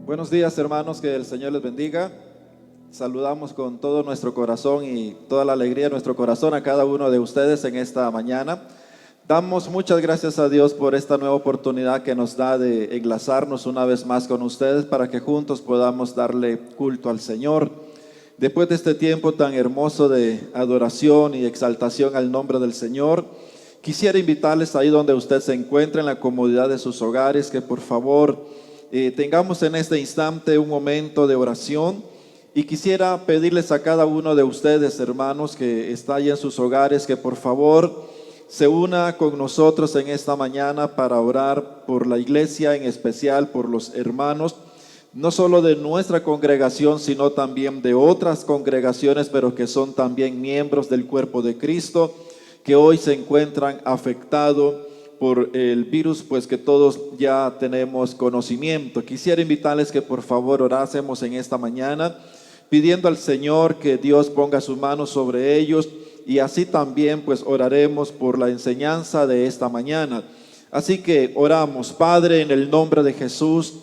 Buenos días, hermanos, que el Señor les bendiga. Saludamos con todo nuestro corazón y toda la alegría de nuestro corazón a cada uno de ustedes en esta mañana. Damos muchas gracias a Dios por esta nueva oportunidad que nos da de enlazarnos una vez más con ustedes para que juntos podamos darle culto al Señor. Después de este tiempo tan hermoso de adoración y exaltación al nombre del Señor, quisiera invitarles ahí donde usted se encuentra, en la comodidad de sus hogares, que por favor tengamos en este instante un momento de oración. Y quisiera pedirles a cada uno de ustedes, hermanos, que está ahí en sus hogares, que por favor se una con nosotros en esta mañana para orar por la iglesia, en especial por los hermanos, no solo de nuestra congregación, sino también de otras congregaciones, pero que son también miembros del cuerpo de Cristo, que hoy se encuentran afectados por el virus, pues que todos ya tenemos conocimiento. Quisiera invitarles que por favor orásemos en esta mañana, pidiendo al Señor que Dios ponga su mano sobre ellos, y así también pues oraremos por la enseñanza de esta mañana. Así que oramos. Padre, en el nombre de Jesús,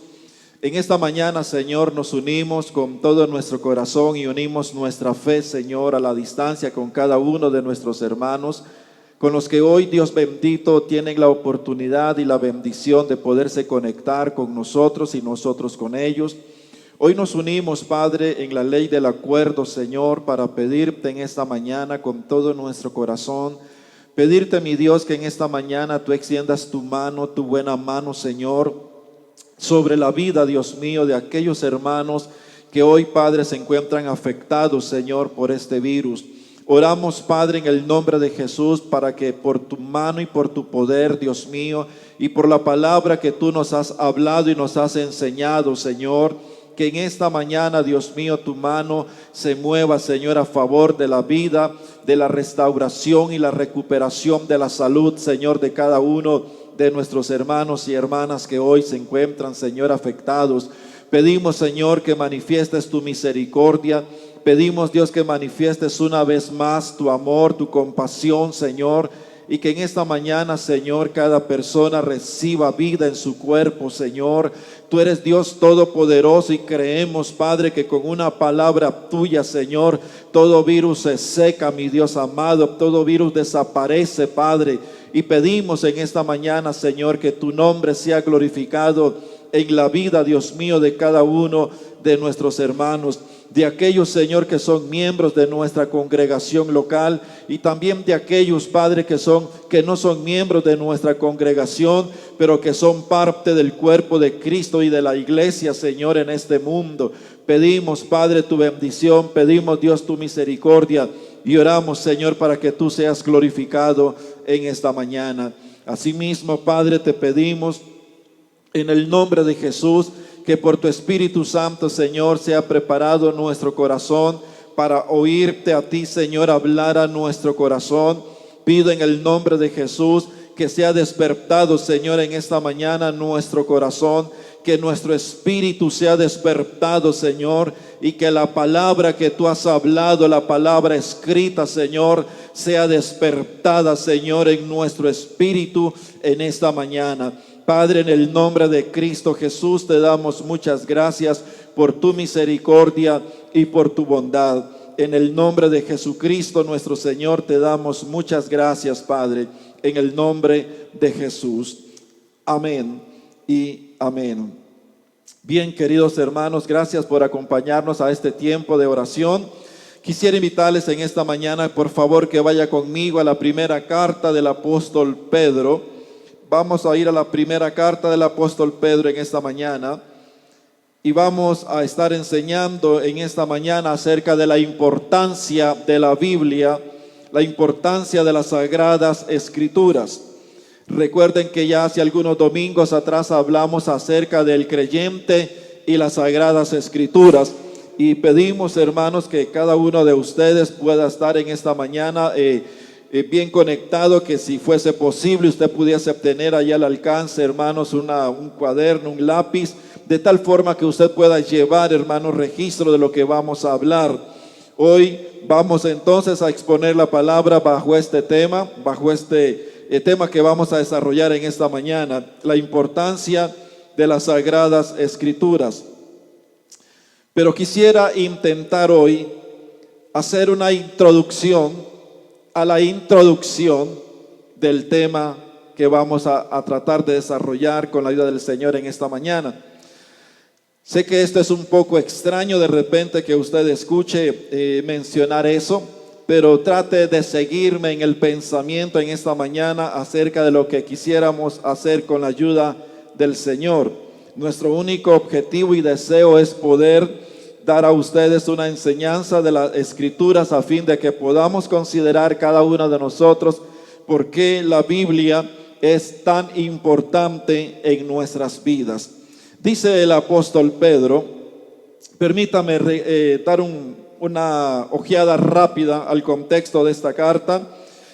en esta mañana, Señor, nos unimos con todo nuestro corazón y unimos nuestra fe, Señor, a la distancia con cada uno de nuestros hermanos, con los que hoy, Dios bendito, tienen la oportunidad y la bendición de poderse conectar con nosotros y nosotros con ellos. Hoy nos unimos, Padre, en la ley del acuerdo, Señor, para pedirte en esta mañana con todo nuestro corazón, pedirte, mi Dios, que en esta mañana tú extiendas tu mano, tu buena mano, Señor, sobre la vida, Dios mío, de aquellos hermanos que hoy, Padre, se encuentran afectados, Señor, por este virus. Oramos, Padre, en el nombre de Jesús, para que por tu mano y por tu poder, Dios mío, y por la palabra que tú nos has hablado y nos has enseñado, Señor, que en esta mañana, Dios mío, tu mano se mueva, Señor, a favor de la vida, de la restauración y la recuperación de la salud, Señor, de cada uno de nuestros hermanos y hermanas que hoy se encuentran, Señor, afectados. Pedimos, Señor, que manifiestes tu misericordia. Pedimos, Dios, que manifiestes una vez más tu amor, tu compasión, Señor, y que en esta mañana, Señor, cada persona reciba vida en su cuerpo, Señor. Tú eres Dios todopoderoso y creemos, Padre, que con una palabra tuya, Señor, todo virus se seca, mi Dios amado, todo virus desaparece, Padre. Y pedimos en esta mañana, Señor, que tu nombre sea glorificado en la vida, Dios mío, de cada uno de nuestros hermanos, de aquellos, Señor, que son miembros de nuestra congregación local, y también de aquellos, Padre, que no son miembros de nuestra congregación, pero que son parte del cuerpo de Cristo y de la iglesia, Señor, en este mundo. Pedimos, Padre, tu bendición, pedimos, Dios, tu misericordia, y oramos, Señor, para que tú seas glorificado en esta mañana. Asimismo, Padre, te pedimos en el nombre de Jesús, que por tu Espíritu Santo, Señor, sea preparado nuestro corazón para oírte a ti, Señor, hablar a nuestro corazón. Pido en el nombre de Jesús que sea despertado, Señor, en esta mañana nuestro corazón, que nuestro espíritu sea despertado, Señor, y que la palabra que tú has hablado, la palabra escrita, Señor, sea despertada, Señor, en nuestro espíritu en esta mañana. Padre, en el nombre de Cristo Jesús, te damos muchas gracias por tu misericordia y por tu bondad. En el nombre de Jesucristo nuestro Señor, te damos muchas gracias, Padre, en el nombre de Jesús. Amén y amén. Bien, queridos hermanos, gracias por acompañarnos a este tiempo de oración. Quisiera invitarles en esta mañana, por favor, que vaya conmigo a la primera carta del apóstol Pedro. Vamos a ir a la primera carta del apóstol Pedro en esta mañana, y vamos a estar enseñando en esta mañana acerca de la importancia de la Biblia, la importancia de las Sagradas Escrituras. Recuerden que ya hace algunos domingos atrás hablamos acerca del creyente y las Sagradas Escrituras, y pedimos, hermanos, que cada uno de ustedes pueda estar en esta mañana bien conectado, que si fuese posible usted pudiese obtener allá al alcance, hermanos, un cuaderno, un lápiz, de tal forma que usted pueda llevar, hermanos, registro de lo que vamos a hablar. Hoy vamos entonces a exponer la palabra bajo este tema, tema que vamos a desarrollar en esta mañana, la importancia de las Sagradas Escrituras. Pero quisiera intentar hoy hacer una introducción a la introducción del tema que vamos a tratar de desarrollar con la ayuda del Señor en esta mañana. Sé que esto es un poco extraño de repente que usted escuche mencionar eso, pero trate de seguirme en el pensamiento en esta mañana acerca de lo que quisiéramos hacer con la ayuda del Señor. Nuestro único objetivo y deseo es poder dar a ustedes una enseñanza de las Escrituras a fin de que podamos considerar cada uno de nosotros por qué la Biblia es tan importante en nuestras vidas. Dice el apóstol Pedro, permítame dar una ojeada rápida al contexto de esta carta.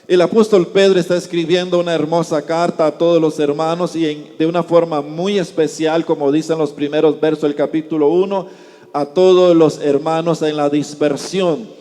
El apóstol Pedro está escribiendo una hermosa carta a todos los hermanos y de una forma muy especial, como dicen los primeros versos del capítulo 1, a todos los hermanos en la dispersión.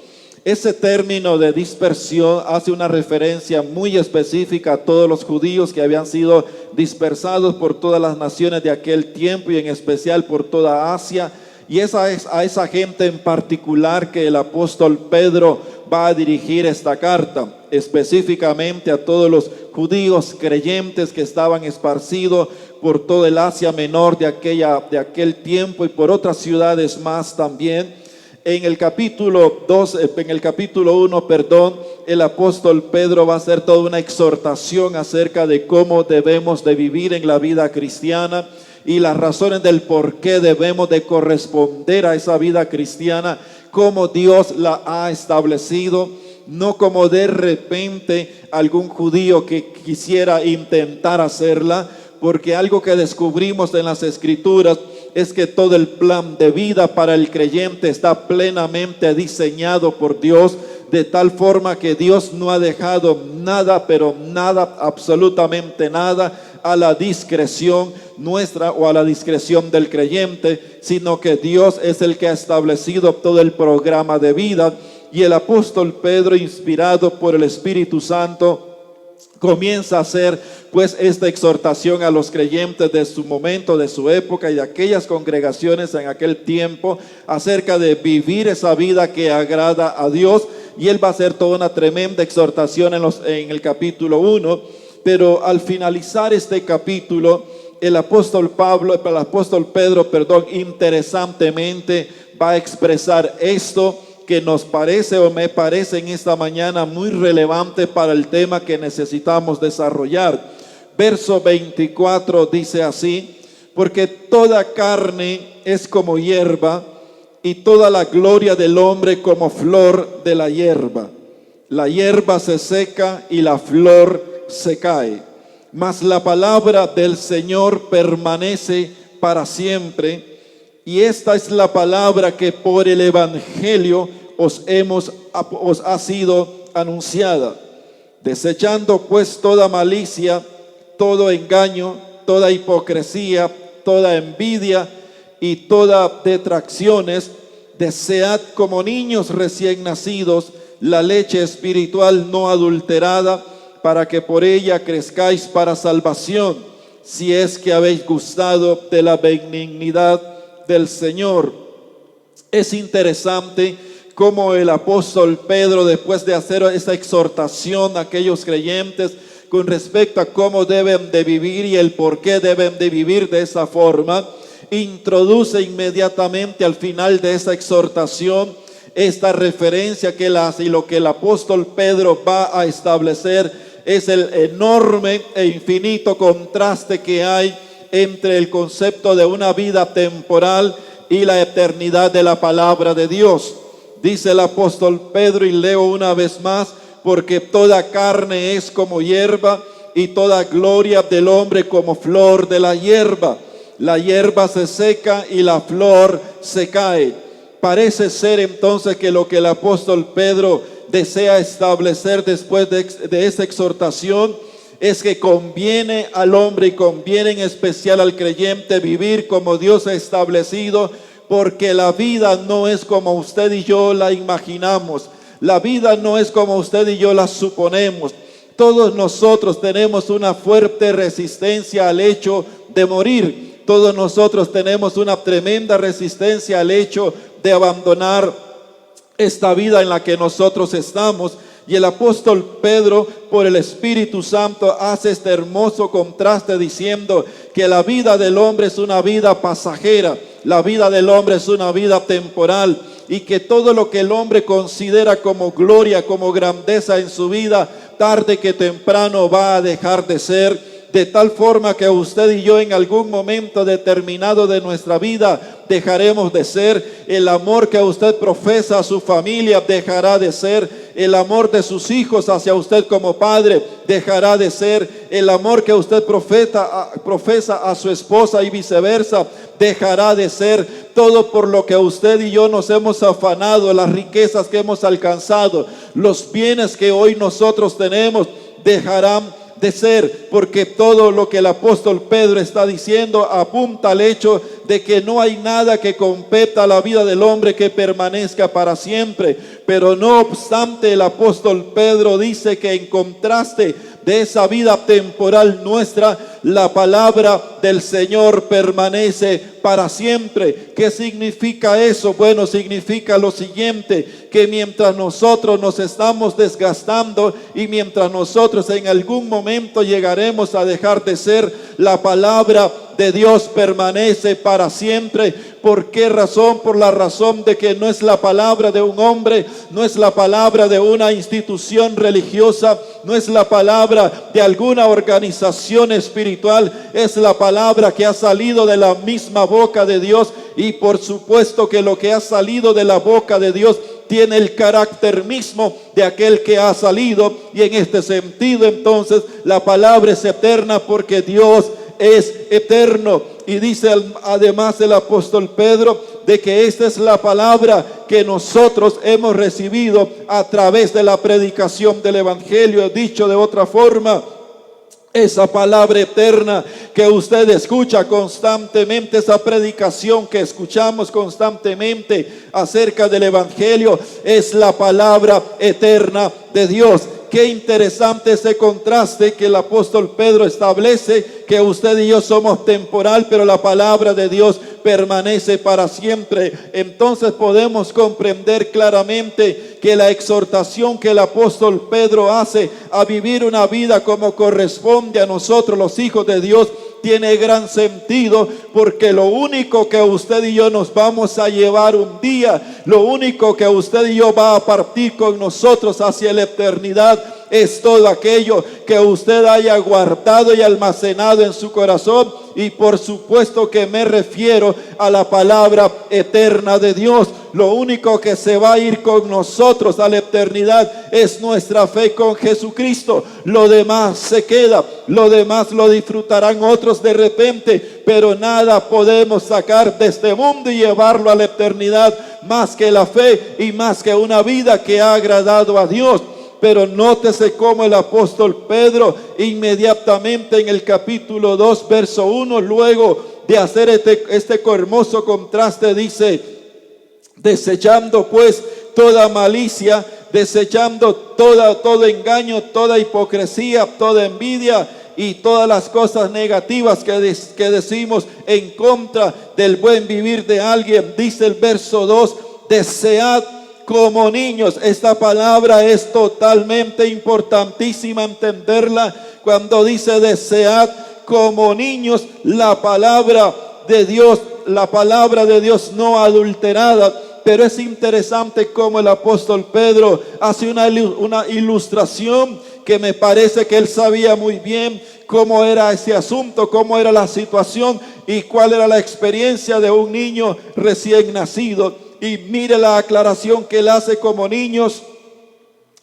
Ese término de dispersión hace una referencia muy específica a todos los judíos que habían sido dispersados por todas las naciones de aquel tiempo y en especial por toda Asia. Y esa es a esa gente en particular que el apóstol Pedro va a dirigir esta carta, específicamente a todos los judíos creyentes que estaban esparcidos por todo el Asia Menor de aquel tiempo y por otras ciudades más también. En el capítulo 1, el apóstol Pedro va a hacer toda una exhortación acerca de cómo debemos de vivir en la vida cristiana y las razones del por qué debemos de corresponder a esa vida cristiana, como Dios la ha establecido, no como de repente algún judío que quisiera intentar hacerla, porque algo que descubrimos en las Escrituras es que todo el plan de vida para el creyente está plenamente diseñado por Dios, de tal forma que Dios no ha dejado nada, pero nada, absolutamente nada, a la discreción nuestra o a la discreción del creyente, sino que Dios es el que ha establecido todo el programa de vida. Y el apóstol Pedro, inspirado por el Espíritu Santo, comienza a hacer pues esta exhortación a los creyentes de su momento, de su época y de aquellas congregaciones en aquel tiempo acerca de vivir esa vida que agrada a Dios. Y él va a hacer toda una tremenda exhortación en el capítulo 1, pero al finalizar este capítulo el apóstol Pedro, interesantemente va a expresar esto que nos parece o me parece en esta mañana muy relevante para el tema que necesitamos desarrollar. Verso 24 dice así: porque toda carne es como hierba y toda la gloria del hombre como flor de la hierba. La hierba se seca y la flor se cae, mas la palabra del Señor permanece para siempre. Y esta es la palabra que por el evangelio os ha sido anunciada. Desechando pues toda malicia, todo engaño, toda hipocresía, toda envidia y toda detracciones, desead como niños recién nacidos la leche espiritual no adulterada, para que por ella crezcáis para salvación, si es que habéis gustado de la benignidad del Señor. Es interesante cómo el apóstol Pedro, después de hacer esa exhortación a aquellos creyentes con respecto a cómo deben de vivir y el por qué deben de vivir de esa forma, introduce inmediatamente al final de esa exhortación esta referencia que él hace, y lo que el apóstol Pedro va a establecer es el enorme e infinito contraste que hay entre el concepto de una vida temporal y la eternidad de la palabra de Dios. Dice el apóstol Pedro, y leo una vez más: porque toda carne es como hierba y toda gloria del hombre como flor de la hierba. La hierba se seca y la flor se cae. Parece ser entonces que lo que el apóstol Pedro desea establecer después de esa exhortación es que conviene al hombre y conviene en especial al creyente vivir como Dios ha establecido, porque la vida no es como usted y yo la imaginamos. La vida no es como usted y yo la suponemos. Todos nosotros tenemos una fuerte resistencia al hecho de morir. Todos nosotros tenemos una tremenda resistencia al hecho de abandonar esta vida en la que nosotros estamos. Y el apóstol Pedro, por el Espíritu Santo, hace este hermoso contraste diciendo que la vida del hombre es una vida pasajera, la vida del hombre es una vida temporal, y que todo lo que el hombre considera como gloria, como grandeza en su vida, tarde que temprano va a dejar de ser. De tal forma que usted y yo en algún momento determinado de nuestra vida dejaremos de ser. El amor que usted profesa a su familia dejará de ser. El amor de sus hijos hacia usted como padre dejará de ser. El amor que usted profesa a su esposa y viceversa dejará de ser. Todo por lo que usted y yo nos hemos afanado, las riquezas que hemos alcanzado, los bienes que hoy nosotros tenemos dejarán de ser, porque todo lo que el apóstol Pedro está diciendo apunta al hecho de que no hay nada que competa a la vida del hombre que permanezca para siempre. Pero no obstante, el apóstol Pedro dice que en contraste de esa vida temporal nuestra, la palabra del Señor permanece para siempre. ¿Qué significa eso? Bueno, significa lo siguiente, que mientras nosotros nos estamos desgastando y mientras nosotros en algún momento llegaremos a dejar de ser, la palabra de Dios permanece para siempre. ¿Por qué razón? Por la razón de que no es la palabra de un hombre, no es la palabra de una institución religiosa, no es la palabra de alguna organización espiritual, es la palabra que ha salido de la misma boca de Dios. Y por supuesto que lo que ha salido de la boca de Dios tiene el carácter mismo de aquel que ha salido. Y en este sentido entonces la palabra es eterna, porque Dios es eterno. Y dice además el apóstol Pedro de que esta es la palabra que nosotros hemos recibido a través de la predicación del evangelio. Dicho de otra forma, esa palabra eterna que usted escucha constantemente, esa predicación que escuchamos constantemente acerca del evangelio, es la palabra eterna de Dios. Qué interesante ese contraste que el apóstol Pedro establece, que usted y yo somos temporal, pero la palabra de Dios permanece para siempre. Entonces podemos comprender claramente que la exhortación que el apóstol Pedro hace a vivir una vida como corresponde a nosotros los hijos de Dios tiene gran sentido, porque lo único que usted y yo nos vamos a llevar un día, lo único que usted y yo va a partir con nosotros hacia la eternidad, es todo aquello que usted haya guardado y almacenado en su corazón. Y por supuesto que me refiero a la palabra eterna de Dios. Lo único que se va a ir con nosotros a la eternidad es nuestra fe con Jesucristo. Lo demás se queda, lo demás lo disfrutarán otros de repente, pero nada podemos sacar de este mundo y llevarlo a la eternidad más que la fe y más que una vida que ha agradado a Dios. Pero nótese cómo el apóstol Pedro inmediatamente en el capítulo 2 verso 1, luego de hacer este hermoso contraste, dice: desechando pues toda malicia, desechando todo engaño, toda hipocresía, toda envidia y todas las cosas negativas que decimos en contra del buen vivir de alguien. Dice el verso 2, desead como niños. Esta palabra es totalmente importantísima entenderla. Cuando dice desead como niños, la palabra de Dios no adulterada. Pero es interesante cómo el apóstol Pedro hace una ilustración que me parece que él sabía muy bien cómo era ese asunto, cómo era la situación y cuál era la experiencia de un niño recién nacido. Y mire la aclaración que él hace: como niños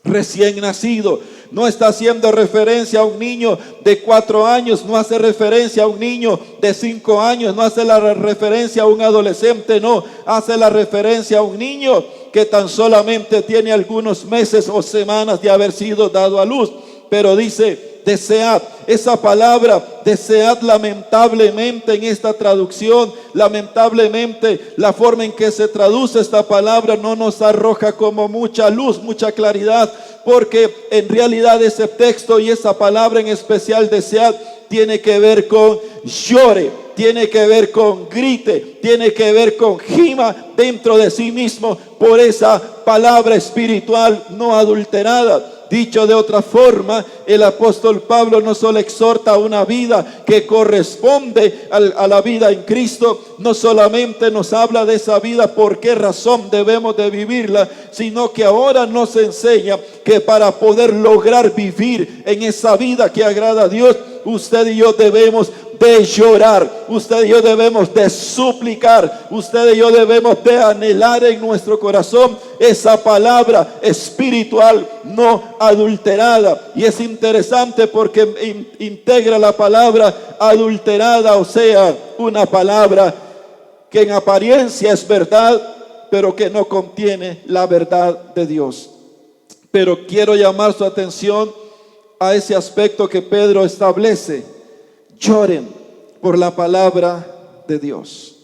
recién nacidos. No está haciendo referencia a un niño de 4 años, no hace referencia a un niño de 5 años, no hace la referencia a un adolescente, no, hace la referencia a un niño que tan solamente tiene algunos meses o semanas de haber sido dado a luz. Pero dice desead. Esa palabra desead, lamentablemente en esta traducción, lamentablemente la forma en que se traduce esta palabra no nos arroja como mucha luz, mucha claridad, porque en realidad ese texto y esa palabra en especial desead tiene que ver con llore. tiene que ver con grite, tiene que ver con gima dentro de sí mismo por esa palabra espiritual no adulterada. Dicho de otra forma, el apóstol Pablo no solo exhorta a una vida que corresponde a la vida en Cristo, no solamente nos habla de esa vida, por qué razón debemos de vivirla, sino que ahora nos enseña que para poder lograr vivir en esa vida que agrada a Dios, usted y yo debemos de llorar, usted y yo debemos de suplicar, usted y yo debemos de anhelar en nuestro corazón esa palabra espiritual no adulterada. Y es interesante porque integra la palabra adulterada, o sea, una palabra que en apariencia es verdad, pero que no contiene la verdad de Dios. Pero quiero llamar su atención a ese aspecto que Pedro establece. Lloren por la palabra de Dios.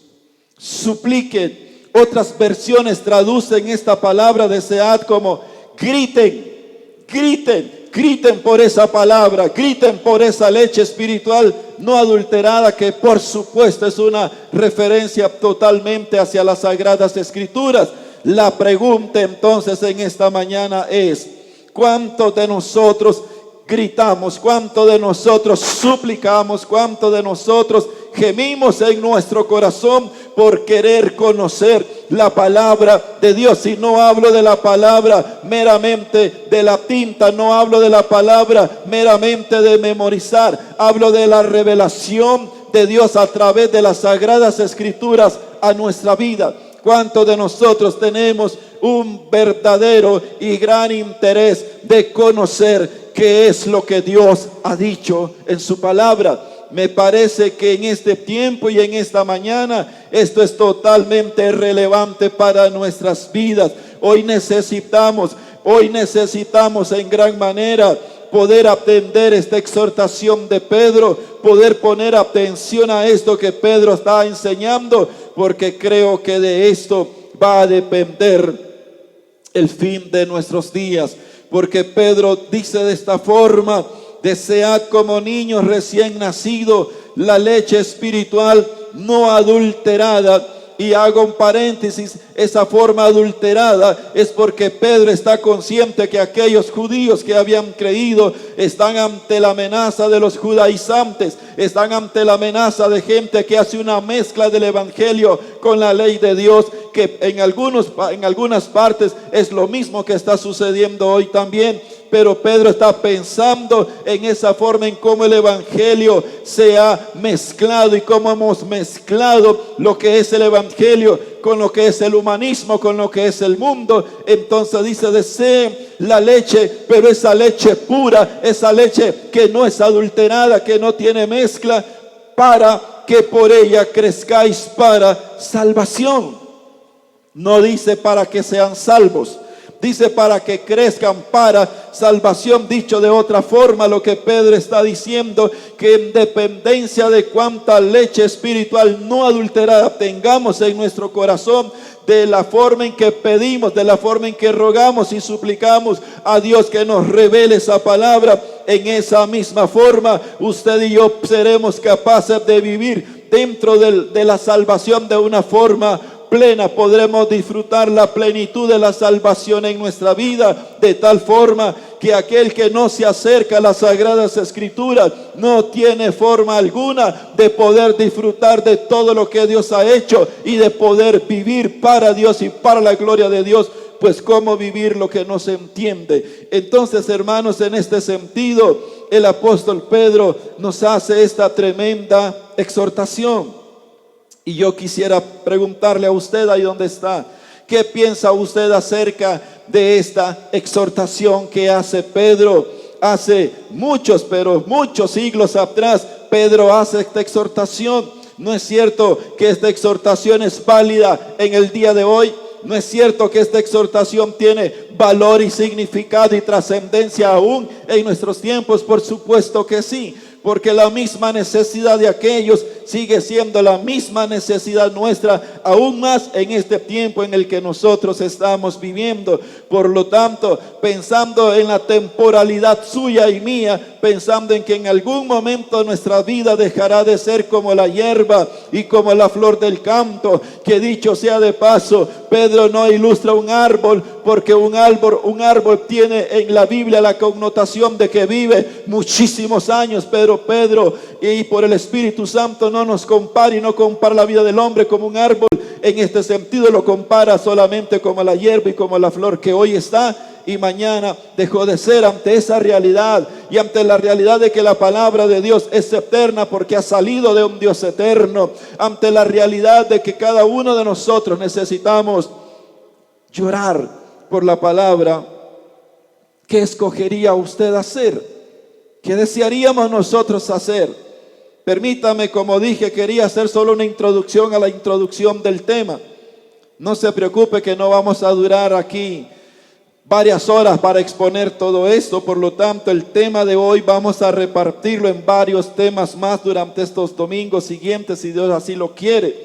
Supliquen. Otras versiones traducen esta palabra desead como griten, griten, griten por esa palabra, griten por esa leche espiritual no adulterada, que por supuesto es una referencia totalmente hacia las Sagradas Escrituras. La pregunta entonces en esta mañana es: ¿cuántos de nosotros gritamos? ¿Cuánto de nosotros suplicamos? ¿Cuánto de nosotros gemimos en nuestro corazón por querer conocer la palabra de Dios? Y no hablo de la palabra meramente de la tinta, no hablo de la palabra meramente de memorizar, hablo de la revelación de Dios a través de las Sagradas Escrituras a nuestra vida. ¿Cuántos de nosotros tenemos un verdadero y gran interés de conocer qué es lo que Dios ha dicho en su palabra? Me parece que en este tiempo y en esta mañana esto es totalmente relevante para nuestras vidas. Hoy necesitamos en gran manera poder atender esta exhortación de Pedro, poder poner atención a esto que Pedro está enseñando, porque creo que de esto va a depender el fin de nuestros días. Porque Pedro dice de esta forma: desead como niños recién nacidos la leche espiritual no adulterada. Y hago un paréntesis: esa forma adulterada es porque Pedro está consciente que aquellos judíos que habían creído están ante la amenaza de los judaizantes, están ante la amenaza de gente que hace una mezcla del evangelio con la ley de Dios, que en algunas partes es lo mismo que está sucediendo hoy también. Pero Pedro está pensando en esa forma, en cómo el evangelio se ha mezclado y cómo hemos mezclado lo que es el evangelio con lo que es el humanismo, con lo que es el mundo. Entonces dice: deseen la leche, pero esa leche pura, esa leche que no es adulterada, que no tiene mezcla, para que por ella crezcáis para salvación. No dice para que sean salvos, dice para que crezcan para salvación. Dicho de otra forma, lo que Pedro está diciendo, que en dependencia de cuánta leche espiritual no adulterada tengamos en nuestro corazón, de la forma en que pedimos, de la forma en que rogamos y suplicamos a Dios que nos revele esa palabra, en esa misma forma usted y yo seremos capaces de vivir dentro de la salvación de una forma plena. Podremos disfrutar la plenitud de la salvación en nuestra vida, de tal forma que aquel que no se acerca a las Sagradas Escrituras no tiene forma alguna de poder disfrutar de todo lo que Dios ha hecho y de poder vivir para Dios y para la gloria de Dios. Pues cómo vivir lo que no se entiende. Entonces, hermanos, en este sentido el apóstol Pedro nos hace esta tremenda exhortación. Y yo quisiera preguntarle a usted ahí donde está: ¿qué piensa usted acerca de esta exhortación que hace Pedro? Hace muchos, pero muchos siglos atrás, Pedro hace esta exhortación. ¿No es cierto que esta exhortación es válida en el día de hoy? ¿No es cierto que esta exhortación tiene valor y significado y trascendencia aún en nuestros tiempos? Por supuesto que sí, porque la misma necesidad de aquellos sigue siendo la misma necesidad nuestra, aún más en este tiempo en el que nosotros estamos viviendo. Por lo tanto, pensando en la temporalidad suya y mía, pensando en que en algún momento nuestra vida dejará de ser como la hierba y como la flor del campo, que dicho sea de paso, Pedro no ilustra un árbol, porque un árbol tiene en la Biblia la connotación de que vive muchísimos años, pero Pedro, y por el Espíritu Santo, no nos compara y no compara la vida del hombre como un árbol. En este sentido lo compara solamente como la hierba y como la flor que hoy está y mañana dejó de ser. Ante esa realidad y ante la realidad de que la palabra de Dios es eterna porque ha salido de un Dios eterno, ante la realidad de que cada uno de nosotros necesitamos llorar por la palabra, ¿qué escogería usted hacer? ¿Qué desearíamos nosotros hacer? Permítame, como dije, quería hacer solo una introducción a la introducción del tema. No se preocupe que no vamos a durar aquí varias horas para exponer todo esto. Por lo tanto, el tema de hoy vamos a repartirlo en varios temas más durante estos domingos siguientes, si Dios así lo quiere.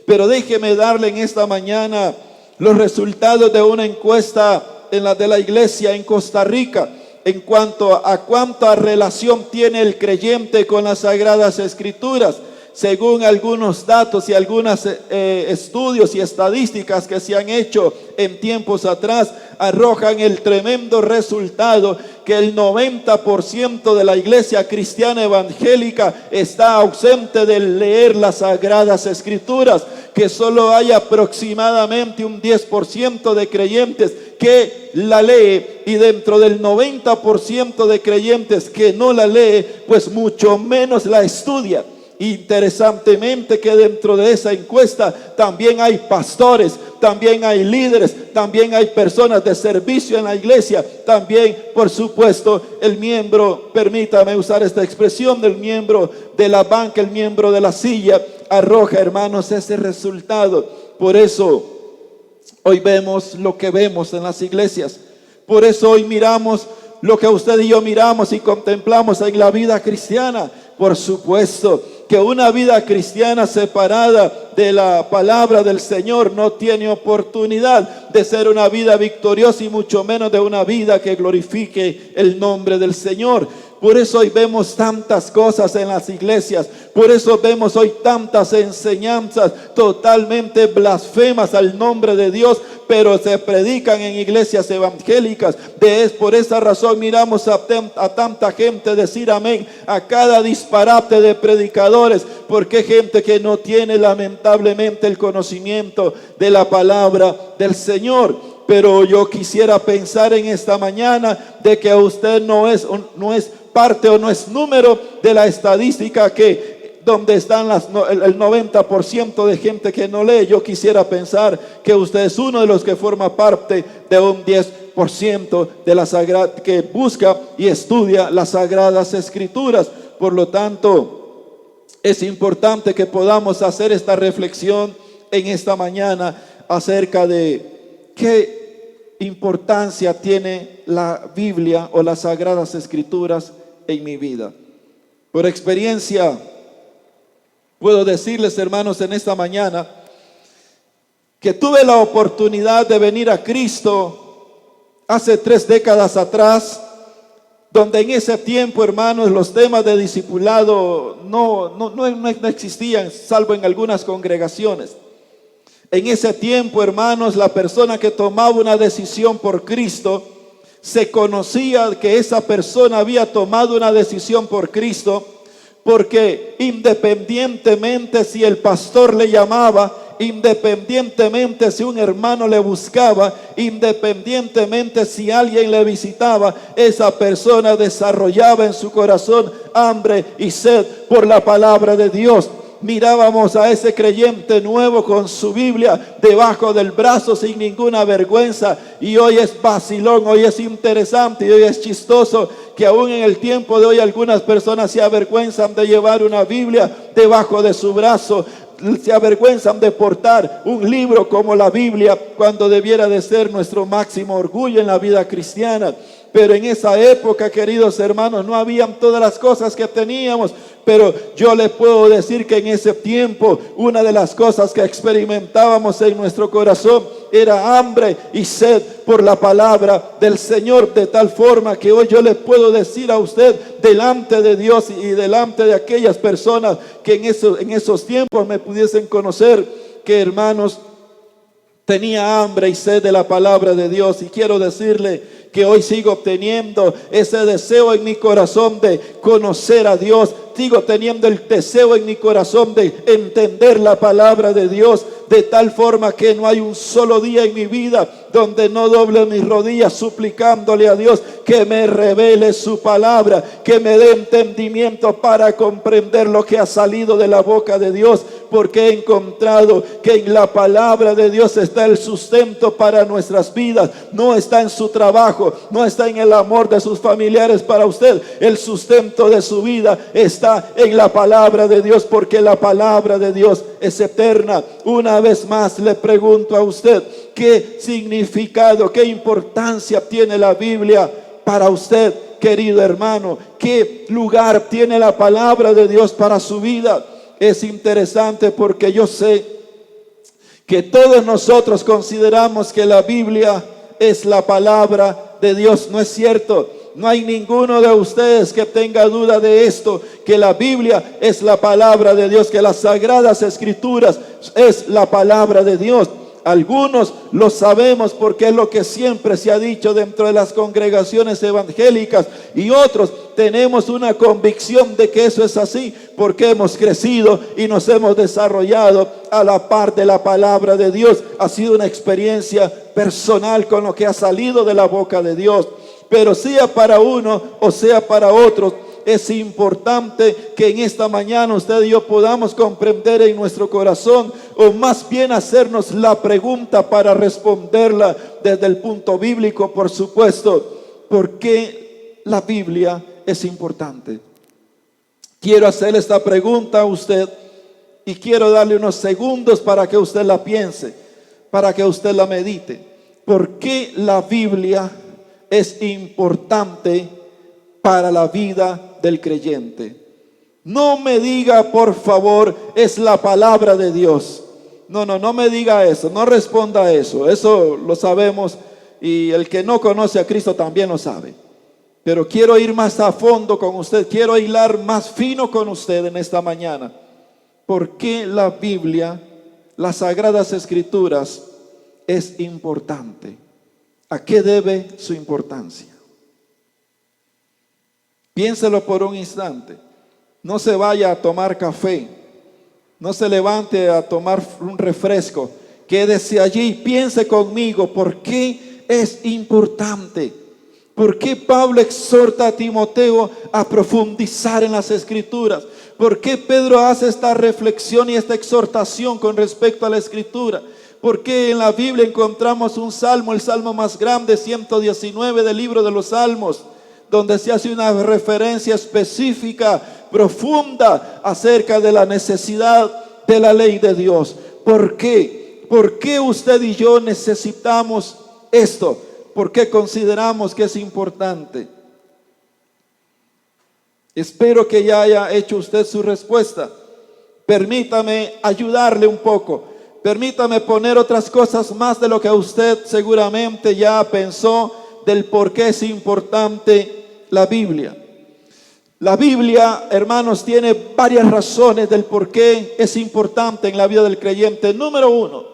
Pero déjeme darle en esta mañana los resultados de una encuesta de la iglesia en Costa Rica, en cuanto a cuánta relación tiene el creyente con las Sagradas Escrituras. Según algunos datos y algunos estudios y estadísticas que se han hecho en tiempos atrás, arrojan el tremendo resultado que el 90% de la iglesia cristiana evangélica está ausente de leer las Sagradas Escrituras, que solo hay aproximadamente un 10% de creyentes que la lee, y dentro del 90% de creyentes que no la lee, pues mucho menos la estudia. Interesantemente que dentro de esa encuesta también hay pastores, también hay líderes, también hay personas de servicio en la iglesia, también por supuesto el miembro, permítame usar esta expresión, del miembro de la banca, el miembro de la silla, arroja, hermanos, ese resultado. Por eso hoy vemos lo que vemos en las iglesias, por eso hoy miramos lo que usted y yo miramos y contemplamos en la vida cristiana. Por supuesto que una vida cristiana separada de la palabra del Señor no tiene oportunidad de ser una vida victoriosa y mucho menos de una vida que glorifique el nombre del Señor. Por eso hoy vemos tantas cosas en las iglesias, por eso vemos hoy tantas enseñanzas totalmente blasfemas al nombre de Dios, pero se predican en iglesias evangélicas. Por esa razón miramos a tanta gente decir amén a cada disparate de predicadores, porque hay gente que no tiene lamentablemente el conocimiento de la palabra del Señor. Pero yo quisiera pensar en esta mañana de que usted no es parte o no es número de la estadística donde están el 90% de gente que no lee. Yo quisiera pensar que usted es uno de los que forma parte de un 10% de la que busca y estudia las Sagradas Escrituras. Por lo tanto, es importante que podamos hacer esta reflexión en esta mañana acerca de qué importancia tiene la Biblia o las Sagradas Escrituras en mi vida. Por experiencia puedo decirles, hermanos, en esta mañana que tuve la oportunidad de venir a Cristo hace 3 décadas atrás, donde en ese tiempo, hermanos, los temas de discipulado no existían, salvo en algunas congregaciones. En ese tiempo, hermanos, la persona que tomaba una decisión por Cristo, se conocía que esa persona había tomado una decisión por Cristo, porque independientemente si el pastor le llamaba, independientemente si un hermano le buscaba, independientemente si alguien le visitaba, esa persona desarrollaba en su corazón hambre y sed por la palabra de Dios. Mirábamos a ese creyente nuevo con su Biblia debajo del brazo sin ninguna vergüenza, y hoy es vacilón, hoy es interesante y hoy es chistoso que aún en el tiempo de hoy algunas personas se avergüenzan de llevar una Biblia debajo de su brazo, se avergüenzan de portar un libro como la Biblia, cuando debiera de ser nuestro máximo orgullo en la vida cristiana. Pero en esa época, queridos hermanos, no habían todas las cosas que teníamos. Pero yo le puedo decir que en ese tiempo una de las cosas que experimentábamos en nuestro corazón era hambre y sed por la palabra del Señor, de tal forma que hoy yo le puedo decir a usted delante de Dios y delante de aquellas personas que en esos tiempos me pudiesen conocer, que hermanos, tenía hambre y sed de la palabra de Dios. Y quiero decirle que hoy sigo teniendo ese deseo en mi corazón de conocer a Dios. Sigo teniendo el deseo en mi corazón de entender la palabra de Dios, de tal forma que no hay un solo día en mi vida donde no doble mis rodillas suplicándole a Dios que me revele su palabra, que me dé entendimiento para comprender lo que ha salido de la boca de Dios, porque he encontrado que en la palabra de Dios está el sustento para nuestras vidas. No está en su trabajo, no está en el amor de sus familiares para usted. El sustento de su vida está en la palabra de Dios, porque la palabra de Dios es eterna. Una vez más le pregunto a usted, ¿qué significado, qué importancia tiene la Biblia para usted, querido hermano? ¿Qué lugar tiene la palabra de Dios para su vida? Es interesante porque yo sé que todos nosotros consideramos que la Biblia es la palabra de Dios. ¿No es cierto? No hay ninguno de ustedes que tenga duda de esto, que la Biblia es la palabra de Dios, que las Sagradas Escrituras es la palabra de Dios. Algunos lo sabemos porque es lo que siempre se ha dicho dentro de las congregaciones evangélicas, y otros tenemos una convicción de que eso es así porque hemos crecido y nos hemos desarrollado a la par de la palabra de Dios. Ha sido una experiencia personal con lo que ha salido de la boca de Dios. Pero sea para uno o sea para otros, es importante que en esta mañana usted y yo podamos comprender en nuestro corazón, o más bien hacernos la pregunta para responderla desde el punto bíblico, por supuesto. ¿Por qué la Biblia es importante? Quiero hacerle esta pregunta a usted y quiero darle unos segundos para que usted la piense, para que usted la medite. ¿Por qué la Biblia es importante para la vida del creyente? No me diga, por favor, es la palabra de Dios. No me diga eso, no responda a eso. Eso lo sabemos y el que no conoce a Cristo también lo sabe. Pero quiero ir más a fondo con usted, quiero hilar más fino con usted en esta mañana. ¿Por qué la Biblia, las Sagradas Escrituras, es importante? ¿A qué debe su importancia? Piénselo por un instante. No se vaya a tomar café, no se levante a tomar un refresco. Quédese allí, piense conmigo. ¿Por qué es importante? ¿Por qué Pablo exhorta a Timoteo a profundizar en las Escrituras? ¿Por qué Pedro hace esta reflexión y esta exhortación con respecto a la Escritura? Porque en la Biblia encontramos un salmo, el salmo más grande, 119 del libro de los Salmos, donde se hace una referencia específica, profunda, acerca de la necesidad de la ley de Dios. ¿Por qué? ¿Por qué usted y yo necesitamos esto? ¿Por qué consideramos que es importante? Espero que ya haya hecho usted su respuesta. Permítame ayudarle un poco. Permítame poner otras cosas más de lo que usted seguramente ya pensó del por qué es importante la Biblia. La Biblia, hermanos, tiene varias razones del por qué es importante en la vida del creyente. Número uno,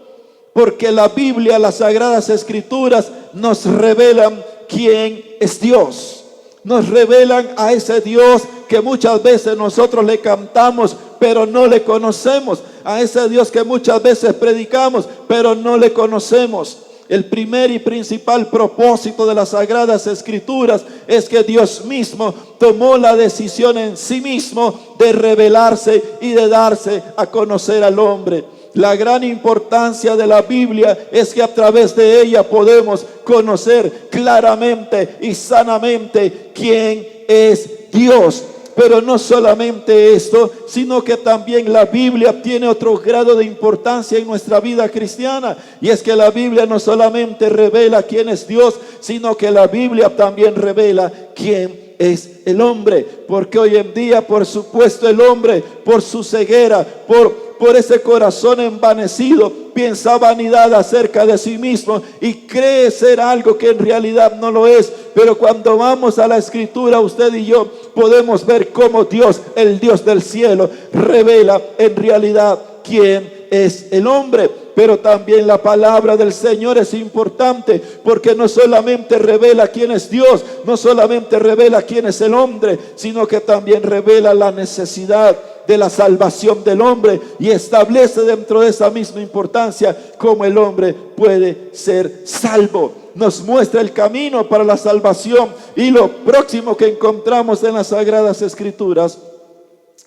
porque la Biblia, las Sagradas Escrituras, nos revelan quién es Dios. Nos revelan a ese Dios que muchas veces nosotros le cantamos, pero no le conocemos. A ese Dios que muchas veces predicamos, pero no le conocemos. El primer y principal propósito de las Sagradas Escrituras es que Dios mismo tomó la decisión en sí mismo de revelarse y de darse a conocer al hombre. La gran importancia de la Biblia es que a través de ella podemos conocer claramente y sanamente quién es Dios. Pero no solamente esto, sino que también la Biblia tiene otro grado de importancia en nuestra vida cristiana. Y es que la Biblia no solamente revela quién es Dios, sino que la Biblia también revela quién es el hombre. Porque hoy en día, por supuesto, el hombre, por su ceguera, por ese corazón envanecido, piensa vanidad acerca de sí mismo y cree ser algo que en realidad no lo es. Pero cuando vamos a la Escritura, usted y yo podemos ver cómo Dios, el Dios del cielo, revela en realidad quién es el hombre. Pero también la palabra del Señor es importante, porque no solamente revela quién es Dios, no solamente revela quién es el hombre, sino que también revela la necesidad de la salvación del hombre, y establece dentro de esa misma importancia cómo el hombre puede ser salvo. Nos muestra el camino para la salvación. Y lo próximo que encontramos en las Sagradas Escrituras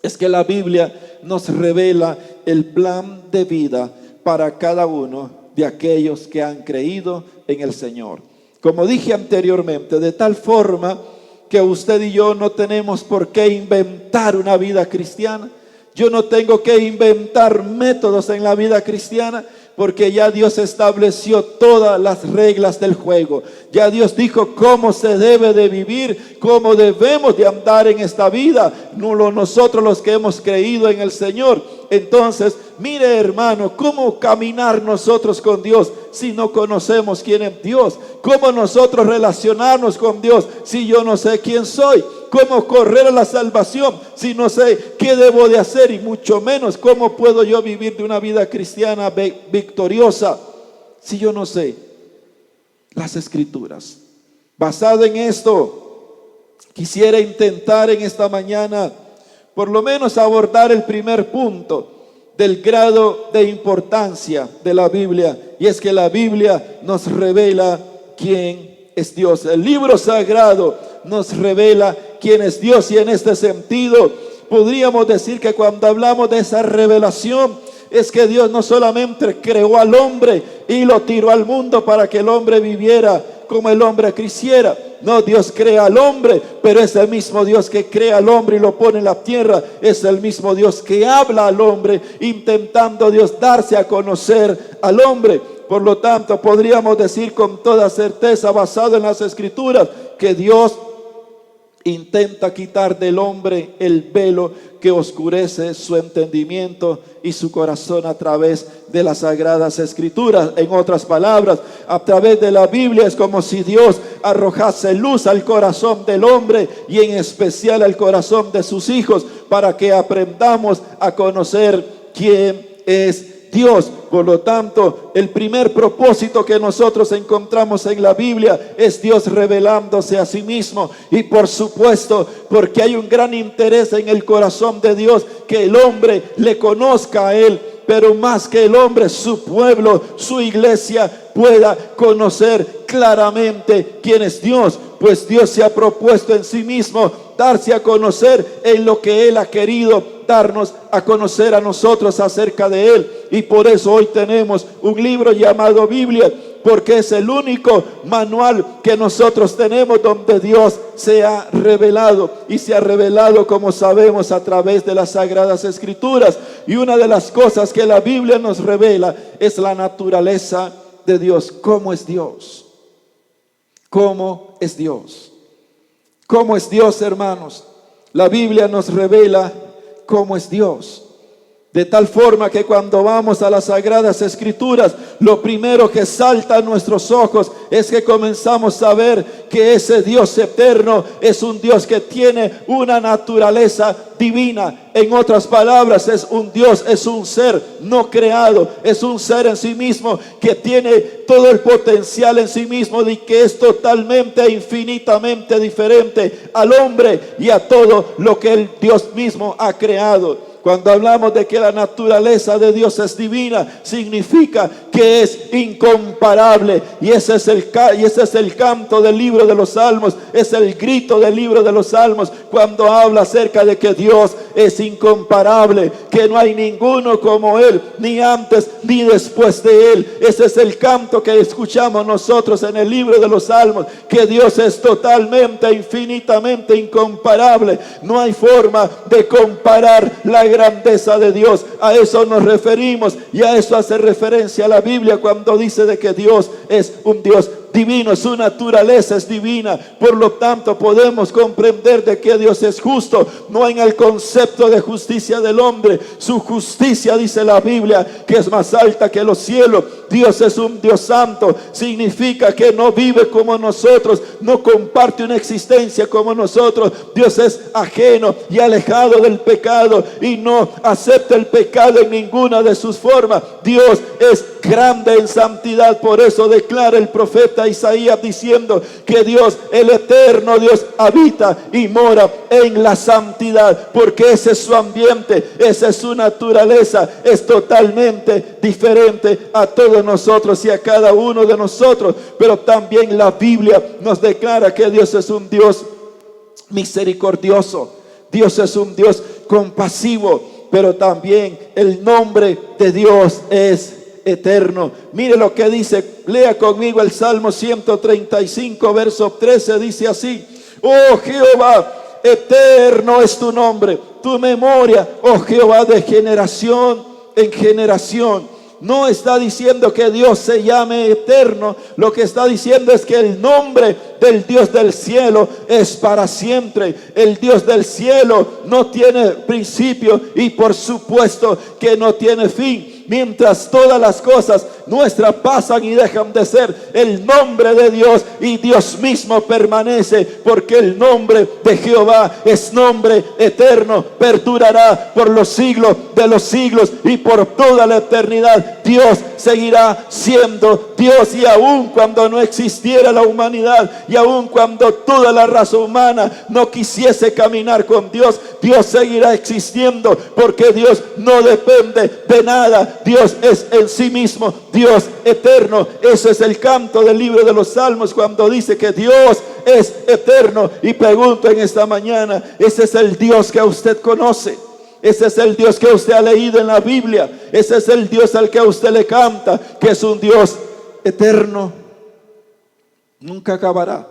es que la Biblia nos revela el plan de vida para cada uno de aquellos que han creído en el Señor. Como dije anteriormente, de tal forma que usted y yo no tenemos por qué inventar una vida cristiana. Yo no tengo que inventar métodos en la vida cristiana, porque ya Dios estableció todas las reglas del juego. Ya Dios dijo cómo se debe de vivir, cómo debemos de andar en esta vida. No nosotros los que hemos creído en el Señor. Entonces, mire hermano, ¿cómo caminar nosotros con Dios si no conocemos quién es Dios? ¿Cómo nosotros relacionarnos con Dios si yo no sé quién soy? ¿Cómo correr a la salvación si no sé qué debo de hacer? Y mucho menos, ¿cómo puedo yo vivir de una vida cristiana victoriosa si yo no sé las Escrituras? Basado en esto, quisiera intentar en esta mañana por lo menos abordar el primer punto del grado de importancia de la Biblia, y es que la Biblia nos revela quién es Dios. El libro sagrado nos revela quién es Dios, y en este sentido podríamos decir que cuando hablamos de esa revelación, es que Dios no solamente creó al hombre y lo tiró al mundo para que el hombre viviera como el hombre quisiera. No, Dios crea al hombre, pero es el mismo Dios que crea al hombre y lo pone en la tierra. Es el mismo Dios que habla al hombre, intentando Dios darse a conocer al hombre. Por lo tanto, podríamos decir con toda certeza, basado en las Escrituras, que Dios intenta quitar del hombre el velo que oscurece su entendimiento y su corazón a través de las Sagradas Escrituras. En otras palabras, a través de la Biblia es como si Dios arrojase luz al corazón del hombre, y en especial al corazón de sus hijos, para que aprendamos a conocer quién es Dios. Por lo tanto, el primer propósito que nosotros encontramos en la Biblia es Dios revelándose a sí mismo. Y por supuesto, porque hay un gran interés en el corazón de Dios que el hombre le conozca a Él, pero más que el hombre, su pueblo, su iglesia pueda conocer claramente quién es Dios. Pues Dios se ha propuesto en sí mismo darse a conocer en lo que Él ha querido darnos a conocer a nosotros acerca de Él. Y por eso hoy tenemos un libro llamado Biblia, porque es el único manual que nosotros tenemos donde Dios se ha revelado, y se ha revelado, como sabemos, a través de las Sagradas Escrituras. Y una de las cosas que la Biblia nos revela es la naturaleza de Dios. ¿Cómo es Dios? ¿Cómo es Dios? ¿Cómo es Dios, hermanos? La Biblia nos revela cómo es Dios, de tal forma que cuando vamos a las Sagradas Escrituras, lo primero que salta a nuestros ojos es que comenzamos a ver que ese Dios eterno es un Dios que tiene una naturaleza divina. En otras palabras, es un Dios, es un ser no creado, es un ser en sí mismo que tiene todo el potencial en sí mismo, y que es totalmente e infinitamente diferente al hombre y a todo lo que el Dios mismo ha creado. Cuando hablamos de que la naturaleza de Dios es divina, significa que es incomparable. Y ese es el canto del libro de los Salmos, es el grito del libro de los Salmos, cuando habla acerca de que Dios es incomparable, que no hay ninguno como Él, ni antes ni después de Él. Ese es el canto que escuchamos nosotros en el libro de los Salmos, que Dios es totalmente, infinitamente incomparable. No hay forma de comparar la grandeza de Dios. A eso nos referimos, y a eso hace referencia la Biblia cuando dice de que Dios es un Dios divino, su naturaleza es divina. Por lo tanto, podemos comprender de que Dios es justo, no en el concepto de justicia del hombre. Su justicia, dice la Biblia, que es más alta que los cielos. Dios es un Dios santo, significa que no vive como nosotros, no comparte una existencia como nosotros. Dios es ajeno y alejado del pecado y no acepta el pecado en ninguna de sus formas. Dios es grande en santidad. Por eso declara el profeta Isaías diciendo que Dios, el eterno Dios, habita y mora en la santidad, porque ese es su ambiente, esa es su naturaleza. Es totalmente diferente a todos nosotros y a cada uno de nosotros. Pero también la Biblia nos declara que Dios es un Dios misericordioso. Dios es un Dios compasivo, pero también el nombre de Dios es eterno. Mire lo que dice, lea conmigo el Salmo 135, verso 13, dice así: oh Jehová, eterno es tu nombre, tu memoria, oh Jehová, de generación en generación. No está diciendo que Dios se llame eterno, lo que está diciendo es que el nombre del Dios del cielo es para siempre. El Dios del cielo no tiene principio y por supuesto que no tiene fin. Mientras todas las cosas nuestras pasan y dejan de ser, el nombre de Dios y Dios mismo permanece, porque el nombre de Jehová es nombre eterno, perdurará por los siglos de los siglos y por toda la eternidad. Dios seguirá siendo Dios, y aun cuando no existiera la humanidad y aun cuando toda la raza humana no quisiese caminar con Dios, Dios seguirá existiendo, porque Dios no depende de nada. Dios es en sí mismo Dios eterno. Ese es el canto del libro de los Salmos, cuando dice que Dios es eterno. Y pregunto en esta mañana, ¿ese es el Dios que usted conoce? Ese es el Dios que usted ha leído en la Biblia. Ese es el Dios al que usted le canta, que es un Dios eterno. Nunca acabará,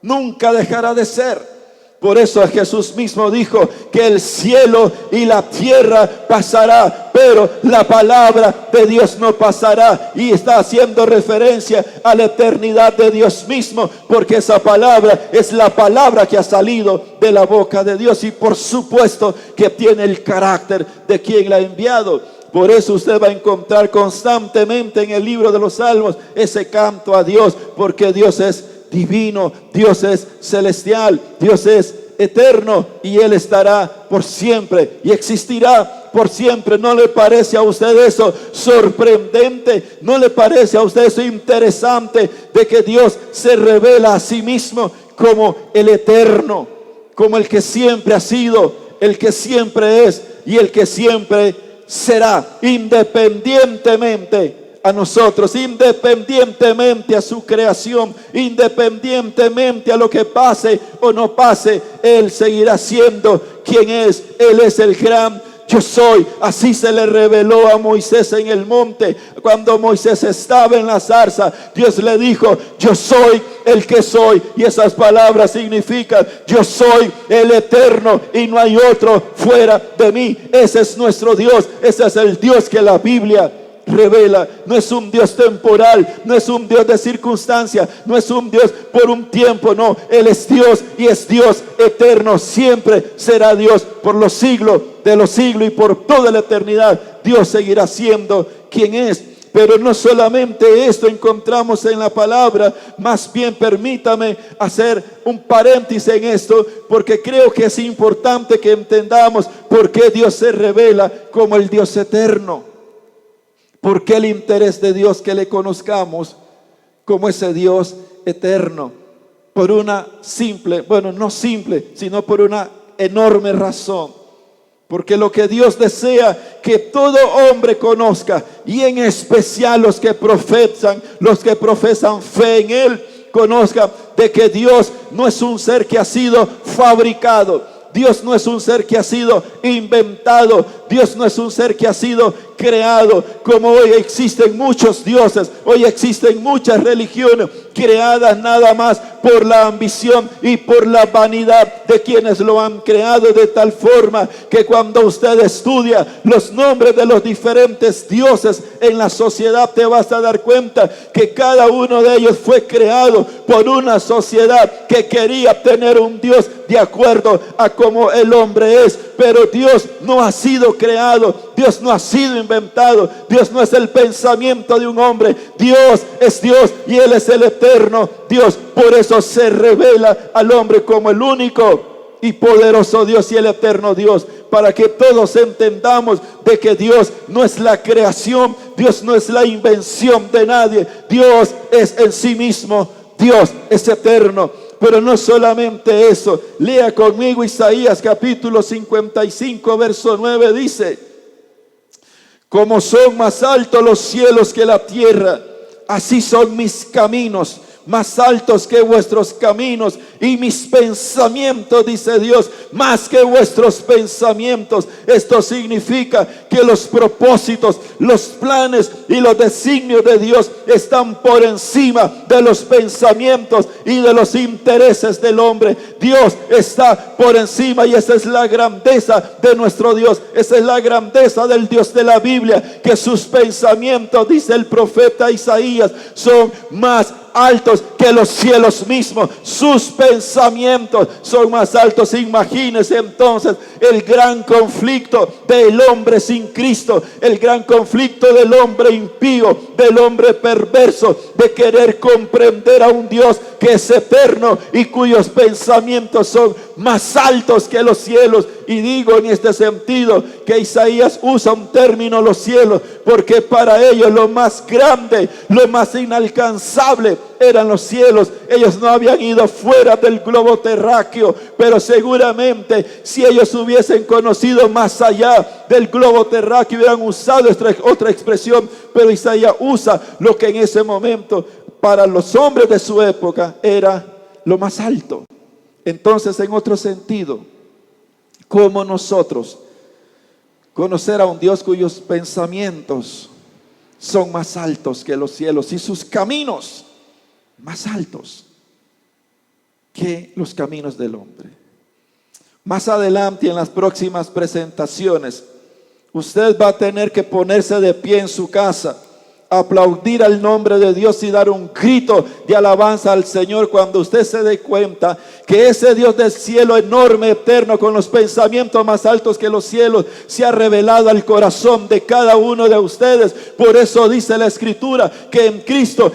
nunca dejará de ser. Por eso Jesús mismo dijo que el cielo y la tierra pasará, pero la palabra de Dios no pasará. Y está haciendo referencia a la eternidad de Dios mismo, porque esa palabra es la palabra que ha salido de la boca de Dios, y por supuesto que tiene el carácter de quien la ha enviado. Por eso usted va a encontrar constantemente en el libro de los Salmos ese canto a Dios, porque Dios es divino, Dios es celestial, Dios es eterno, y Él estará por siempre y existirá por siempre. ¿No le parece a usted eso sorprendente? ¿No le parece a usted eso interesante, de que Dios se revela a sí mismo como el eterno, como el que siempre ha sido, el que siempre es y el que siempre será, independientemente a nosotros, independientemente a su creación, independientemente a lo que pase o no pase? Él seguirá siendo quien es. Él es el gran yo soy. Así se le reveló a Moisés en el monte. Cuando Moisés estaba en la zarza, Dios le dijo: yo soy el que soy. Y esas palabras significan: yo soy el eterno y no hay otro fuera de mí. Ese es nuestro Dios. Ese es el Dios que la Biblia revela. No es un Dios temporal, no es un Dios de circunstancia, no es un Dios por un tiempo, no. Él es Dios y es Dios eterno. Siempre será Dios por los siglos de los siglos y por toda la eternidad. Dios seguirá siendo quien es. Pero no solamente esto encontramos en la palabra, más bien permítame hacer un paréntesis en esto, porque creo que es importante que entendamos por qué Dios se revela como el Dios eterno. ¿Por qué el interés de Dios que le conozcamos como ese Dios eterno? Por una simple, bueno, no simple, sino por una enorme razón. Porque lo que Dios desea que todo hombre conozca, y en especial los que profesan fe en Él, conozcan de que Dios no es un ser que ha sido fabricado. Dios no es un ser que ha sido inventado. Dios no es un ser que ha sido creado, como hoy existen muchos dioses. Hoy existen muchas religiones creadas nada más por la ambición y por la vanidad de quienes lo han creado, de tal forma que cuando usted estudia los nombres de los diferentes dioses en la sociedad, te vas a dar cuenta que cada uno de ellos fue creado por una sociedad que quería tener un Dios de acuerdo a como el hombre es. Pero Dios no ha sido creado, Dios no ha sido inventado, Dios no es el pensamiento de un hombre. Dios es Dios y Él es el eterno Dios. Por eso se revela al hombre como el único y poderoso Dios y el eterno Dios, para que todos entendamos de que Dios no es la creación, Dios no es la invención de nadie. Dios es en sí mismo, Dios es eterno. Pero no solamente eso, lea conmigo Isaías capítulo 55 verso 9, dice: como son más altos los cielos que la tierra, así son mis caminos más altos que vuestros caminos, y mis pensamientos, dice Dios, más que vuestros pensamientos. Esto significa que los propósitos, los planes y los designios de Dios están por encima de los pensamientos y de los intereses del hombre. Dios está por encima, y esa es la grandeza de nuestro Dios. Esa es la grandeza del Dios de la Biblia, que sus pensamientos, dice el profeta Isaías, son más altos que los cielos mismos. Sus pensamientos son más altos. Imagínense entonces el gran conflicto del hombre sin Cristo, el gran conflicto del hombre impío, del hombre perverso, de querer comprender a un Dios que es eterno y cuyos pensamientos son más altos que los cielos. Y digo en este sentido que Isaías usa un término, los cielos, porque para ellos lo más grande, lo más inalcanzable eran los cielos. Ellos no habían ido fuera del globo terráqueo, pero seguramente si ellos hubiesen conocido más allá del globo terráqueo, hubieran usado otra expresión. Pero Isaías usa lo que en ese momento para los hombres de su época era lo más alto. Entonces, en otro sentido, ¿cómo nosotros conocer a un Dios cuyos pensamientos son más altos que los cielos y sus caminos más altos que los caminos del hombre? Más adelante, en las próximas presentaciones, usted va a tener que ponerse de pie en su casa, aplaudir al nombre de Dios y dar un grito de alabanza al Señor cuando usted se dé cuenta que ese Dios del cielo enorme, eterno, con los pensamientos más altos que los cielos, se ha revelado al corazón de cada uno de ustedes. Por eso dice la Escritura que en Cristo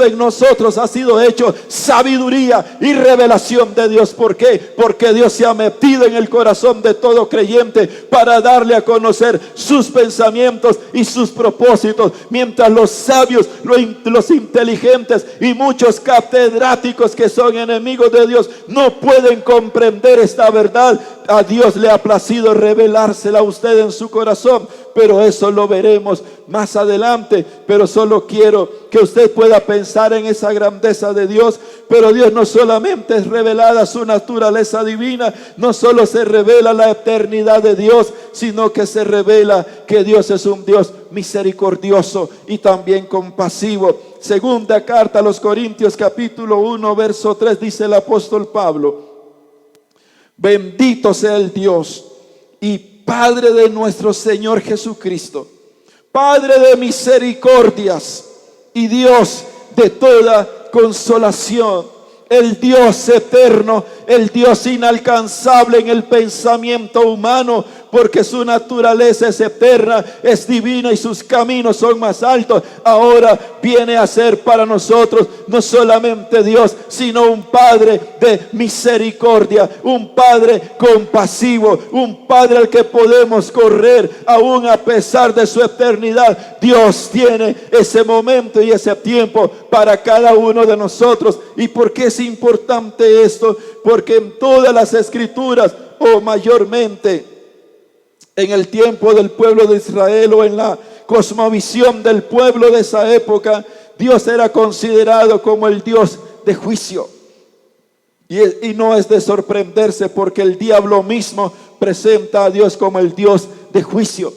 en nosotros ha sido hecho sabiduría y revelación de Dios. ¿Por qué? Porque Dios se ha metido en el corazón de todo creyente para darle a conocer sus pensamientos y sus propósitos, mientras los sabios, los inteligentes y muchos catedráticos que son enemigos de Dios no pueden comprender esta verdad. A Dios le ha placido revelársela a usted en su corazón, pero eso lo veremos más adelante. Pero solo quiero que usted pueda pensar en esa grandeza de Dios. Pero Dios no solamente es revelada su naturaleza divina, no solo se revela la eternidad de Dios, sino que se revela que Dios es un Dios misericordioso y también compasivo. Segunda carta a los Corintios capítulo 1 verso 3, dice el apóstol Pablo: bendito sea el Dios y Padre de nuestro Señor Jesucristo, Padre de misericordias y Dios de toda consolación, el Dios eterno, el Dios inalcanzable en el pensamiento humano, porque su naturaleza es eterna, es divina y sus caminos son más altos. Ahora viene a ser para nosotros no solamente Dios, sino un Padre de misericordia, un Padre compasivo, un Padre al que podemos correr aún a pesar de su eternidad. Dios tiene ese momento y ese tiempo para cada uno de nosotros. ¿Y por qué es importante esto? Porque en todas las Escrituras, o mayormente en el tiempo del pueblo de Israel, o en la cosmovisión del pueblo de esa época, Dios era considerado como el Dios de juicio. Y no es de sorprenderse, porque el diablo mismo presenta a Dios como el Dios de juicio,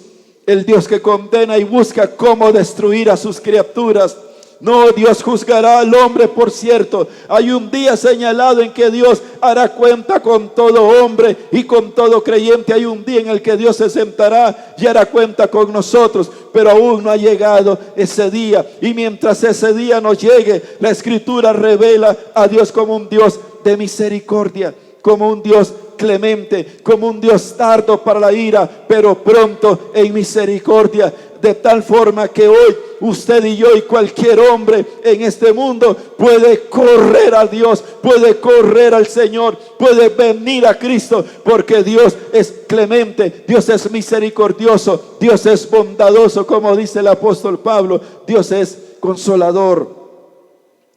el Dios que condena y busca cómo destruir a sus criaturas. No, Dios juzgará al hombre, por cierto. Hay un día señalado en que Dios hará cuenta con todo hombre y con todo creyente. Hay un día en el que Dios se sentará y hará cuenta con nosotros, pero aún no ha llegado ese día. Y mientras ese día no llegue, la Escritura revela a Dios como un Dios de misericordia, como un Dios clemente, como un Dios tardo para la ira, pero pronto en misericordia. De tal forma que hoy usted y yo y cualquier hombre en este mundo puede correr a Dios, puede correr al Señor, puede venir a Cristo, porque Dios es clemente, Dios es misericordioso, Dios es bondadoso, como dice el apóstol Pablo, Dios es consolador.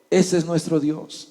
Ese es nuestro Dios.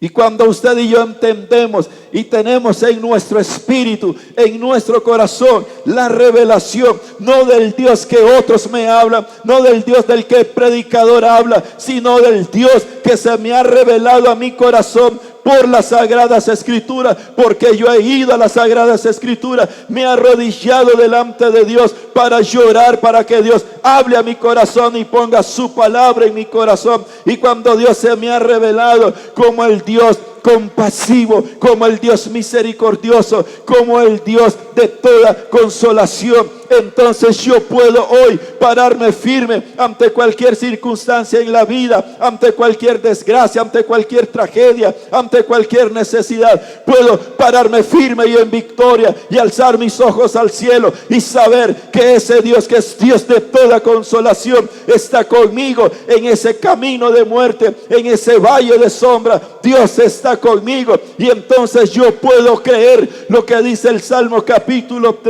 Y cuando usted y yo entendemos y tenemos en nuestro espíritu, en nuestro corazón, la revelación, no del Dios que otros me hablan, no del Dios del que el predicador habla, sino del Dios que se me ha revelado a mi corazón por las Sagradas Escrituras, porque yo he ido a las Sagradas Escrituras, me he arrodillado delante de Dios para llorar, para que Dios hable a mi corazón y ponga su palabra en mi corazón. Y cuando Dios se me ha revelado como el Dios compasivo, como el Dios misericordioso, como el Dios de toda consolación, entonces yo puedo hoy pararme firme ante cualquier circunstancia en la vida, ante cualquier desgracia, ante cualquier tragedia, ante cualquier necesidad. Puedo pararme firme y en victoria y alzar mis ojos al cielo y saber que ese Dios, que es Dios de toda consolación, está conmigo en ese camino de muerte, en ese valle de sombra. Dios está conmigo, y entonces yo puedo creer lo que dice el Salmo capítulo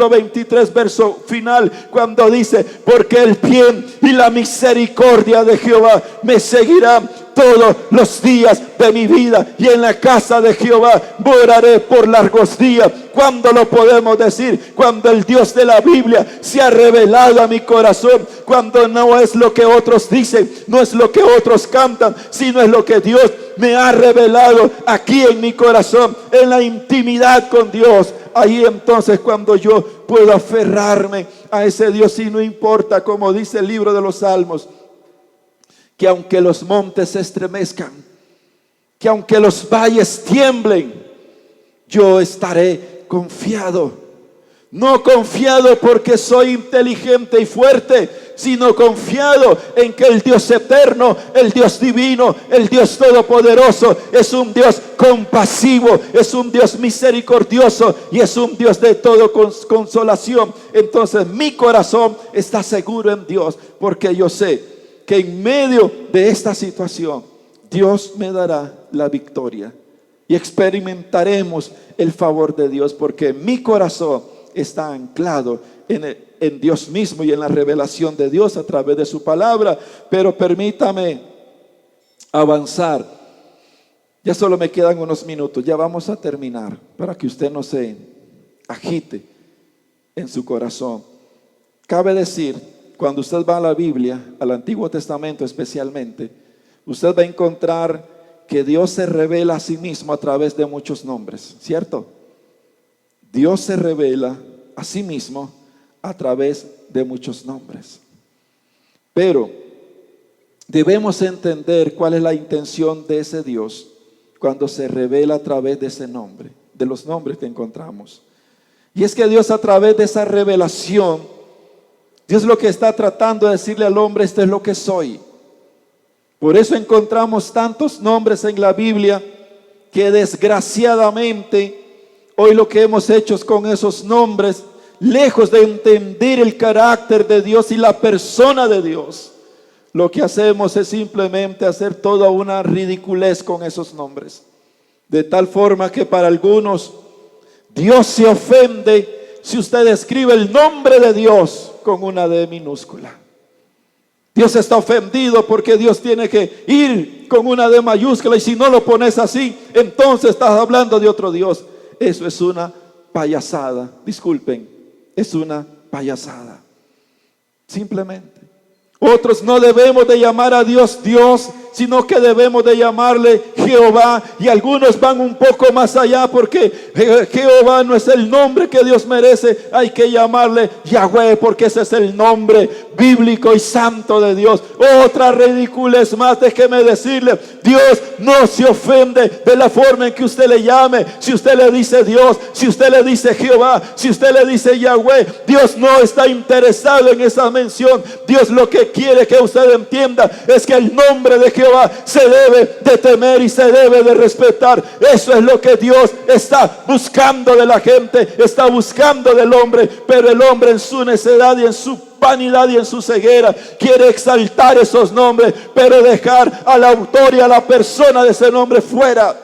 23, verso final, cuando dice: porque el bien y la misericordia de Jehová me seguirán todos los días de mi vida, y en la casa de Jehová moraré por largos días. ¿Cuándo lo podemos decir? Cuando el Dios de la Biblia se ha revelado a mi corazón, cuando no es lo que otros dicen, no es lo que otros cantan, sino es lo que Dios me ha revelado aquí en mi corazón, en la intimidad con Dios. Ahí entonces cuando yo puedo aferrarme a ese Dios, y no importa, como dice el libro de los Salmos, que aunque los montes se estremezcan, que aunque los valles tiemblen, yo estaré confiado. No confiado porque soy inteligente y fuerte, sino confiado en que el Dios eterno, el Dios divino, el Dios todopoderoso es un Dios compasivo, es un Dios misericordioso y es un Dios de toda consolación. Entonces mi corazón está seguro en Dios, porque yo sé que en medio de esta situación Dios me dará la victoria y experimentaremos el favor de Dios, porque mi corazón está anclado en Dios mismo y en la revelación de Dios a través de su palabra. Pero permítame avanzar. Ya solo me quedan unos minutos, ya vamos a terminar, para que usted no se agite en su corazón. Cabe decir, cuando usted va a la Biblia, al Antiguo Testamento especialmente, usted va a encontrar que Dios se revela a sí mismo a través de muchos nombres, ¿cierto? Dios se revela a sí mismo a través de muchos nombres. Pero debemos entender cuál es la intención de ese Dios cuando se revela a través de ese nombre, de los nombres que encontramos. Y es que Dios, a través de esa revelación, Dios lo que está tratando de decirle al hombre: esto es lo que soy. Por eso encontramos tantos nombres en la Biblia que desgraciadamente hoy lo que hemos hecho es, con esos nombres, lejos de entender el carácter de Dios y la persona de Dios, lo que hacemos es simplemente hacer toda una ridiculez con esos nombres. De tal forma que para algunos Dios se ofende si usted escribe el nombre de Dios con una D minúscula. Dios está ofendido porque Dios tiene que ir con una D mayúscula, y si no lo pones así, entonces estás hablando de otro Dios. Eso es una payasada. Disculpen, es una payasada. Simplemente. Otros no debemos de llamar a Dios Dios, sino que debemos de llamarle Jehová. Y algunos van un poco más allá, porque Jehová no es el nombre que Dios merece. Hay que llamarle Yahweh, porque ese es el nombre bíblico y santo de Dios. Otra ridiculez más, déjeme decirle, Dios no se ofende de la forma en que usted le llame. Si usted le dice Dios, si usted le dice Jehová, si usted le dice Yahweh, Dios no está interesado en esa mención. Dios lo que quiere que usted entienda es que el nombre de Jehová se debe de temer y se debe de respetar. Eso es lo que Dios está buscando de la gente, está buscando del hombre. Pero el hombre, en su necedad y en su vanidad y en su ceguera, quiere exaltar esos nombres, pero dejar al autor y a la persona de ese nombre fuera.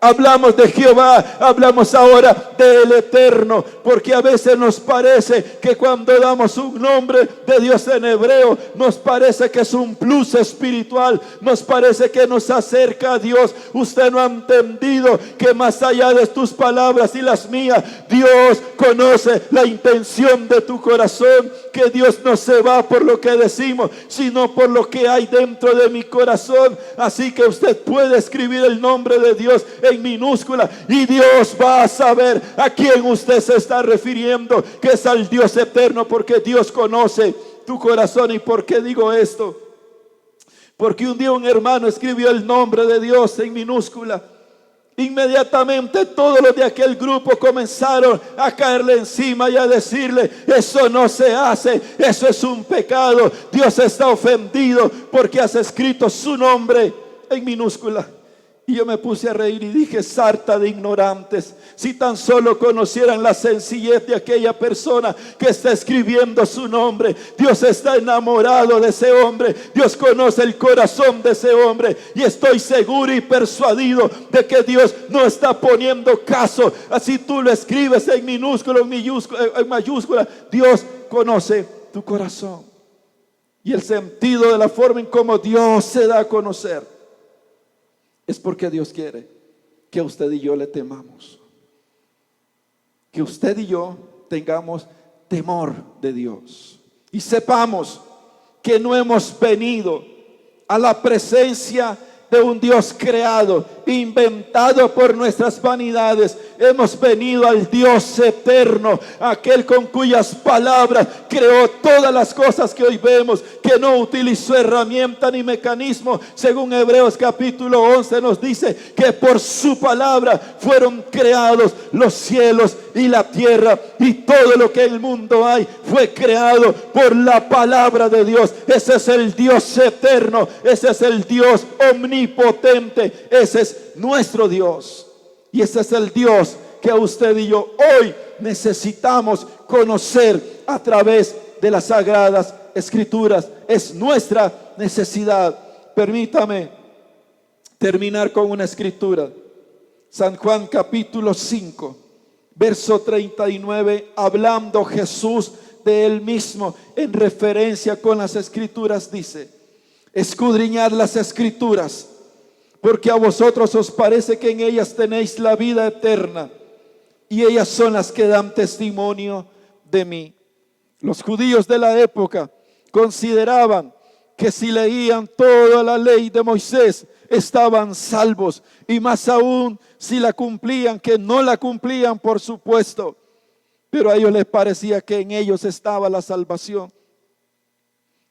Hablamos de Jehová, hablamos ahora del Eterno, porque a veces nos parece que cuando damos un nombre de Dios en hebreo, nos parece que es un plus espiritual, nos parece que nos acerca a Dios. Usted no ha entendido que más allá de tus palabras y las mías, Dios conoce la intención de tu corazón, que Dios no se va por lo que decimos, sino por lo que hay dentro de mi corazón. Así que usted puede escribir el nombre de Dios en minúscula y Dios va a saber a quién usted se está refiriendo, que es al Dios eterno, porque Dios conoce tu corazón. ¿Y por qué digo esto? Porque un día un hermano escribió el nombre de Dios en minúscula. Inmediatamente todos los de aquel grupo comenzaron a caerle encima y a decirle: eso no se hace, eso es un pecado, Dios está ofendido porque has escrito su nombre en minúscula. Y yo me puse a reír y dije: sarta de ignorantes, si tan solo conocieran la sencillez de aquella persona que está escribiendo su nombre. Dios está enamorado de ese hombre, Dios conoce el corazón de ese hombre, y estoy seguro y persuadido de que Dios no está poniendo caso. Así tú lo escribes en minúscula, en mayúscula, Dios conoce tu corazón y el sentido de la forma en cómo Dios se da a conocer. Es porque Dios quiere que usted y yo le temamos, que usted y yo tengamos temor de Dios y sepamos que no hemos venido a la presencia de un Dios creado, inventado por nuestras vanidades. Hemos venido al Dios eterno, aquel con cuyas palabras creó todas las cosas que hoy vemos, que no utilizó herramienta ni mecanismo. Según Hebreos capítulo 11 nos dice que por su palabra fueron creados los cielos y la tierra, y todo lo que en el mundo hay fue creado por la palabra de Dios. Ese es el Dios eterno, ese es el Dios omnipotente, ese es nuestro Dios. Y ese es el Dios que a usted y yo hoy necesitamos conocer a través de las sagradas escrituras. Es nuestra necesidad. Permítame terminar con una escritura. San Juan capítulo 5, verso 39, hablando Jesús de él mismo en referencia con las escrituras, dice: escudriñad las escrituras, porque a vosotros os parece que en ellas tenéis la vida eterna, y ellas son las que dan testimonio de mí. Los judíos de la época consideraban que si leían toda la ley de Moisés estaban salvos, y más aún si la cumplían, que no la cumplían, por supuesto, pero a ellos les parecía que en ellos estaba la salvación.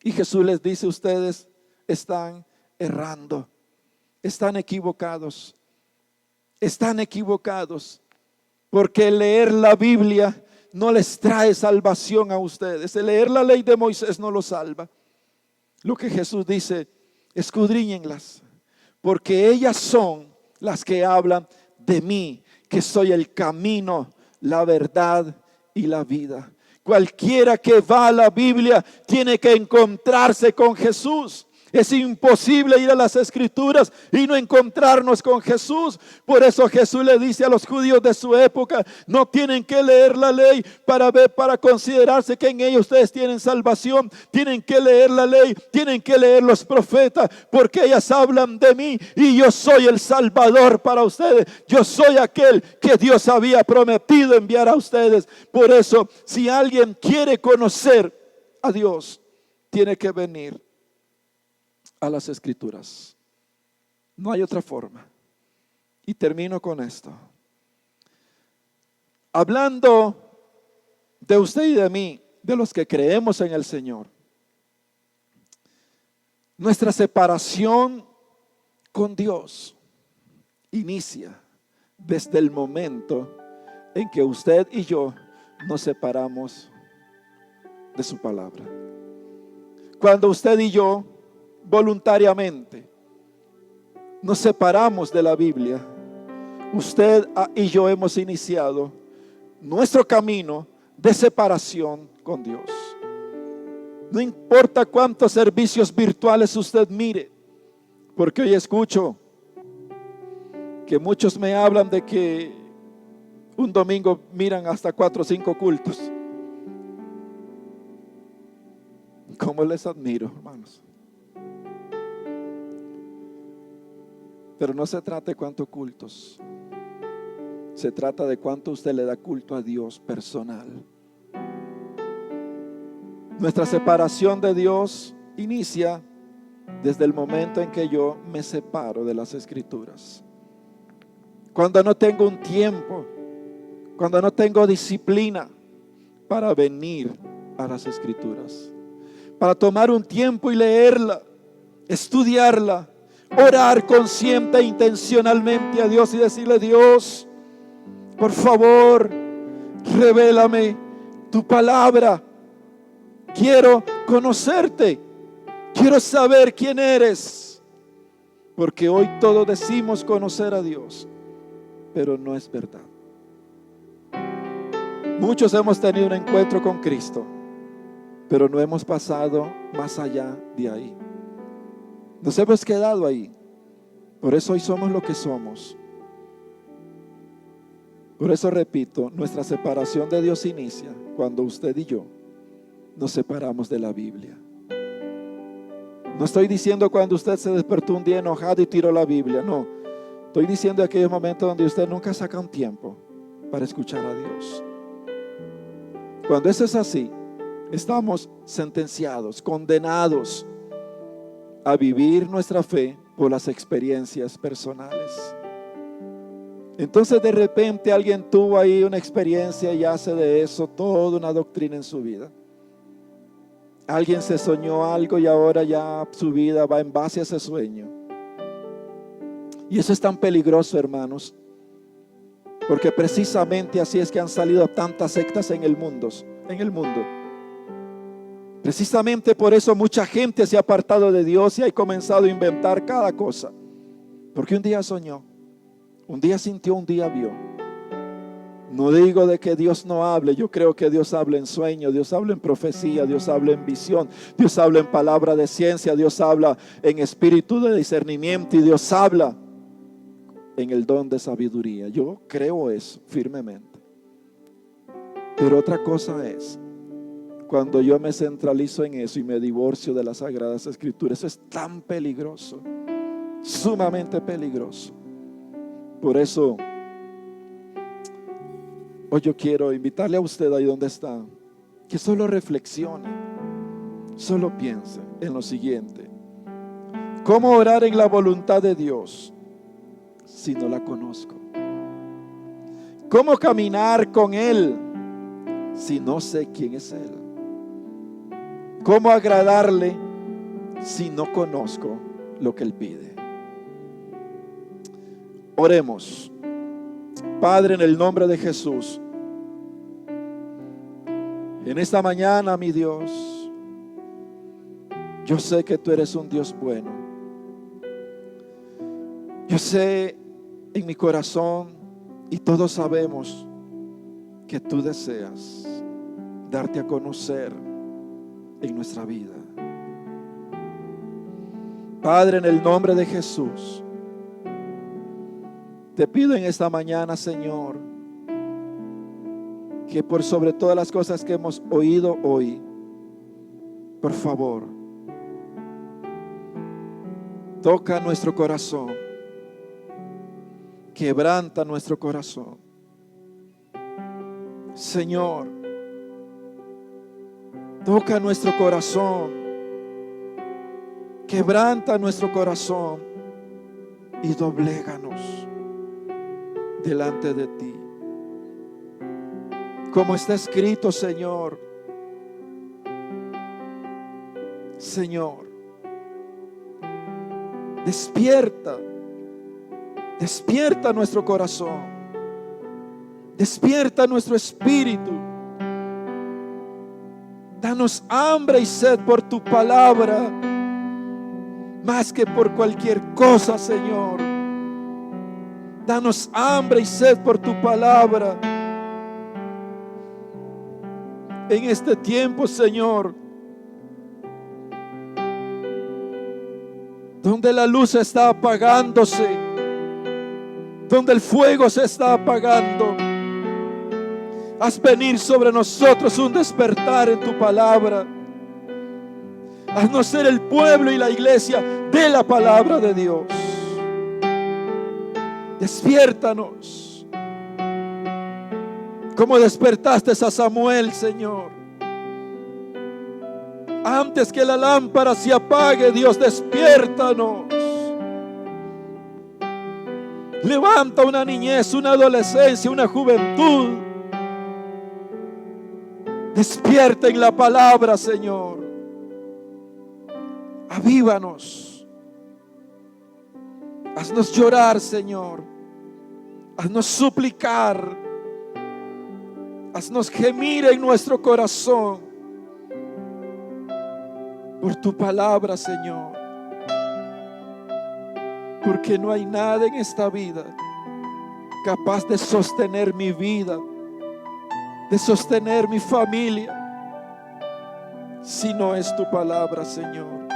Y Jesús les dice: ustedes están errando, están equivocados, porque leer la Biblia no les trae salvación a ustedes. El leer la ley de Moisés no los salva. Lo que Jesús dice: escudriñenlas, porque ellas son las que hablan de mí, que soy el camino, la verdad y la vida. Cualquiera que va a la Biblia tiene que encontrarse con Jesús. Es imposible ir a las escrituras y no encontrarnos con Jesús. Por eso Jesús le dice a los judíos de su época: no tienen que leer la ley para ver, para considerarse que en ella ustedes tienen salvación. Tienen que leer la ley, tienen que leer los profetas, porque ellas hablan de mí y yo soy el Salvador para ustedes. Yo soy aquel que Dios había prometido enviar a ustedes. Por eso, si alguien quiere conocer a Dios, tiene que venir a las escrituras. No hay otra forma. Y termino con esto. Hablando de usted y de mí, de los que creemos en el Señor, nuestra separación con Dios inicia desde el momento en que usted y yo nos separamos de su palabra. Cuando usted y yo voluntariamente nos separamos de la Biblia, usted y yo hemos iniciado nuestro camino de separación con Dios. No importa cuántos servicios virtuales usted mire, porque hoy escucho que muchos me hablan de que un domingo miran hasta 4 o 5 cultos. ¿Cómo les admiro, hermanos? Pero no se trata de cuántos cultos, se trata de cuánto usted le da culto a Dios personal. Nuestra separación de Dios inicia desde el momento en que yo me separo de las Escrituras. Cuando no tengo un tiempo, cuando no tengo disciplina para venir a las Escrituras, para tomar un tiempo y leerla, estudiarla, orar consciente e intencionalmente a Dios y decirle: Dios, por favor, revélame tu palabra. Quiero conocerte, quiero saber quién eres, porque hoy todos decimos conocer a Dios, pero no es verdad. Muchos hemos tenido un encuentro con Cristo, pero no hemos pasado más allá de ahí. Nos hemos quedado ahí. Por eso hoy somos lo que somos. Por eso repito, nuestra separación de Dios inicia cuando usted y yo nos separamos de la Biblia. No estoy diciendo cuando usted se despertó un día enojado y tiró la Biblia, no. Estoy diciendo aquellos momentos donde usted nunca saca un tiempo para escuchar a Dios. Cuando eso es así, estamos sentenciados, condenados a vivir nuestra fe por las experiencias personales. Entonces de repente alguien tuvo ahí una experiencia y hace de eso toda una doctrina en su vida. Alguien se soñó algo y ahora ya su vida va en base a ese sueño. Y eso es tan peligroso, hermanos, porque precisamente así es que han salido tantas sectas en el mundo. Precisamente por eso mucha gente se ha apartado de Dios y ha comenzado a inventar cada cosa. Porque un día soñó, un día sintió, un día vio. No digo de que Dios no hable. Yo creo que Dios habla en sueño, Dios habla en profecía, Dios habla en visión, Dios habla en palabra de ciencia, Dios habla en espíritu de discernimiento y Dios habla en el don de sabiduría. Yo creo eso firmemente. Pero otra cosa es cuando yo me centralizo en eso y me divorcio de las Sagradas Escrituras. Eso es tan peligroso, sumamente peligroso. Por eso hoy yo quiero invitarle a usted ahí donde está, que solo reflexione, solo piense en lo siguiente: ¿cómo orar en la voluntad de Dios si no la conozco? ¿Cómo caminar con Él si no sé quién es Él? ¿Cómo agradarle si no conozco lo que Él pide? Oremos. Padre, en el nombre de Jesús, en esta mañana, mi Dios, yo sé que tú eres un Dios bueno. Yo sé en mi corazón, y todos sabemos, que tú deseas darte a conocer en nuestra vida. Padre, en el nombre de Jesús, te pido en esta mañana, Señor, que por sobre todas las cosas que hemos oído hoy, por favor, toca nuestro corazón, quebranta nuestro corazón. Señor, toca nuestro corazón, quebranta nuestro corazón. y dobléganos delante de ti. Como está escrito, Señor, Señor, despierta nuestro corazón, despierta nuestro espíritu. Danos hambre y sed por tu palabra, más que por cualquier cosa, Señor. Danos hambre y sed por tu palabra. En este tiempo, Señor, donde la luz está apagándose, donde el fuego se está apagando, haz venir sobre nosotros un despertar en tu palabra. Haznos ser el pueblo y la iglesia de la palabra de Dios. Despiértanos, como despertaste a Samuel, Señor. Antes que la lámpara se apague, Dios, despiértanos. Levanta una niñez, una adolescencia, una juventud. Despierta en la palabra, Señor. Avívanos. Haznos llorar, Señor. Haznos suplicar. Haznos gemir en nuestro corazón por tu palabra, Señor. Porque no hay nada en esta vida capaz de sostener mi vida, de sostener mi familia, si no es tu palabra, Señor.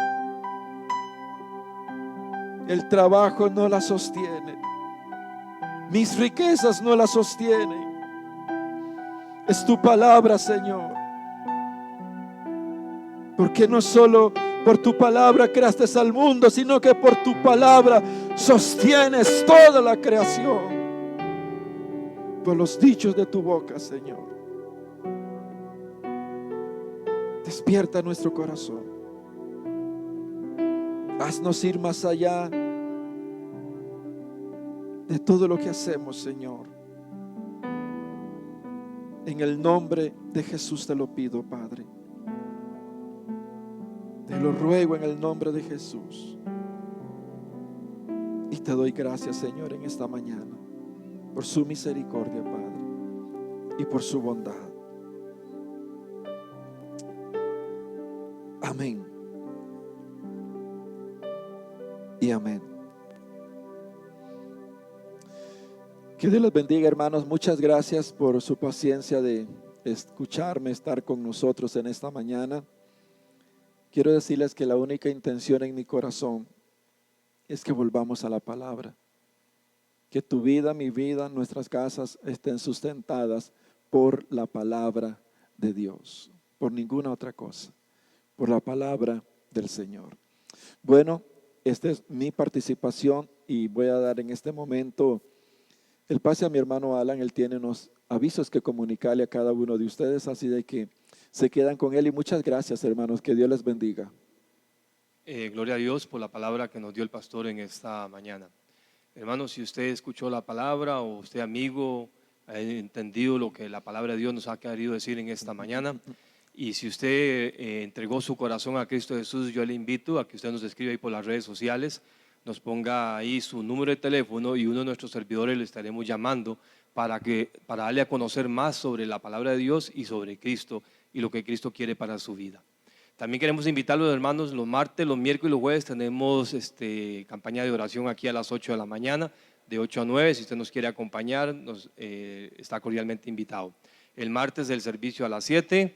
El trabajo no la sostiene, mis riquezas no la sostienen. Es tu palabra, Señor. Porque no solo por tu palabra creaste al mundo, sino que por tu palabra sostienes toda la creación. Por los dichos de tu boca, Señor. Despierta nuestro corazón. Haznos ir más allá de todo lo que hacemos, Señor. En el nombre de Jesús te lo pido, Padre. Te lo ruego en el nombre de Jesús. Y te doy gracias, Señor, en esta mañana, por su misericordia, Padre, y por su bondad. Amén. Y amén. Que Dios les bendiga, hermanos. Muchas gracias por su paciencia de escucharme, estar con nosotros en esta mañana. Quiero decirles que la única intención en mi corazón es que volvamos a la palabra. Que tu vida, mi vida, nuestras casas estén sustentadas por la palabra de Dios, por ninguna otra cosa, por la palabra del Señor. Bueno, esta es mi participación y voy a dar en este momento el pase a mi hermano Alan. Él tiene unos avisos que comunicarle a cada uno de ustedes, así de que se quedan con él. Y muchas gracias, hermanos, que Dios les bendiga. Gloria a Dios por la palabra que nos dio el pastor en esta mañana. Hermanos, si usted escuchó la palabra o usted, amigo, ha entendido lo que la palabra de Dios nos ha querido decir en esta mañana, y si usted entregó su corazón a Cristo Jesús, yo le invito a que usted nos escriba ahí por las redes sociales, nos ponga ahí su número de teléfono y uno de nuestros servidores le estaremos llamando para darle a conocer más sobre la palabra de Dios y sobre Cristo y lo que Cristo quiere para su vida. También queremos invitarlos, hermanos, los martes, los miércoles y los jueves tenemos campaña de oración aquí a las 8 de la mañana, de 8 a 9. Si usted nos quiere acompañar, está cordialmente invitado. El martes del servicio a las 7.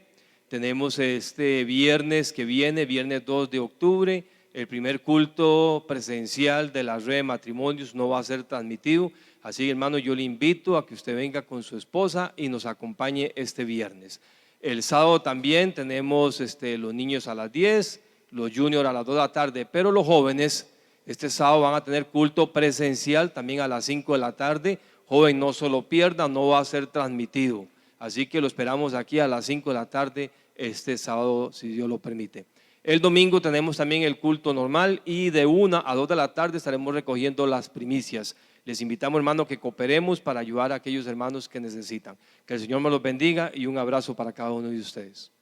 Tenemos este viernes que viene, viernes 2 de octubre, el primer culto presencial de la red de matrimonios no va a ser transmitido. Así, hermano, yo le invito a que usted venga con su esposa y nos acompañe este viernes. El sábado también tenemos los niños a las 10, los juniors a las 2 de la tarde, pero los jóvenes este sábado van a tener culto presencial también a las 5 de la tarde. Joven, no se lo pierda, no va a ser transmitido. Así que lo esperamos aquí a las 5 de la tarde este sábado, si Dios lo permite. El domingo tenemos también el culto normal y de 1 a 2 de la tarde estaremos recogiendo las primicias. Les invitamos, hermanos, que cooperemos para ayudar a aquellos hermanos que necesitan. Que el Señor me los bendiga y un abrazo para cada uno de ustedes.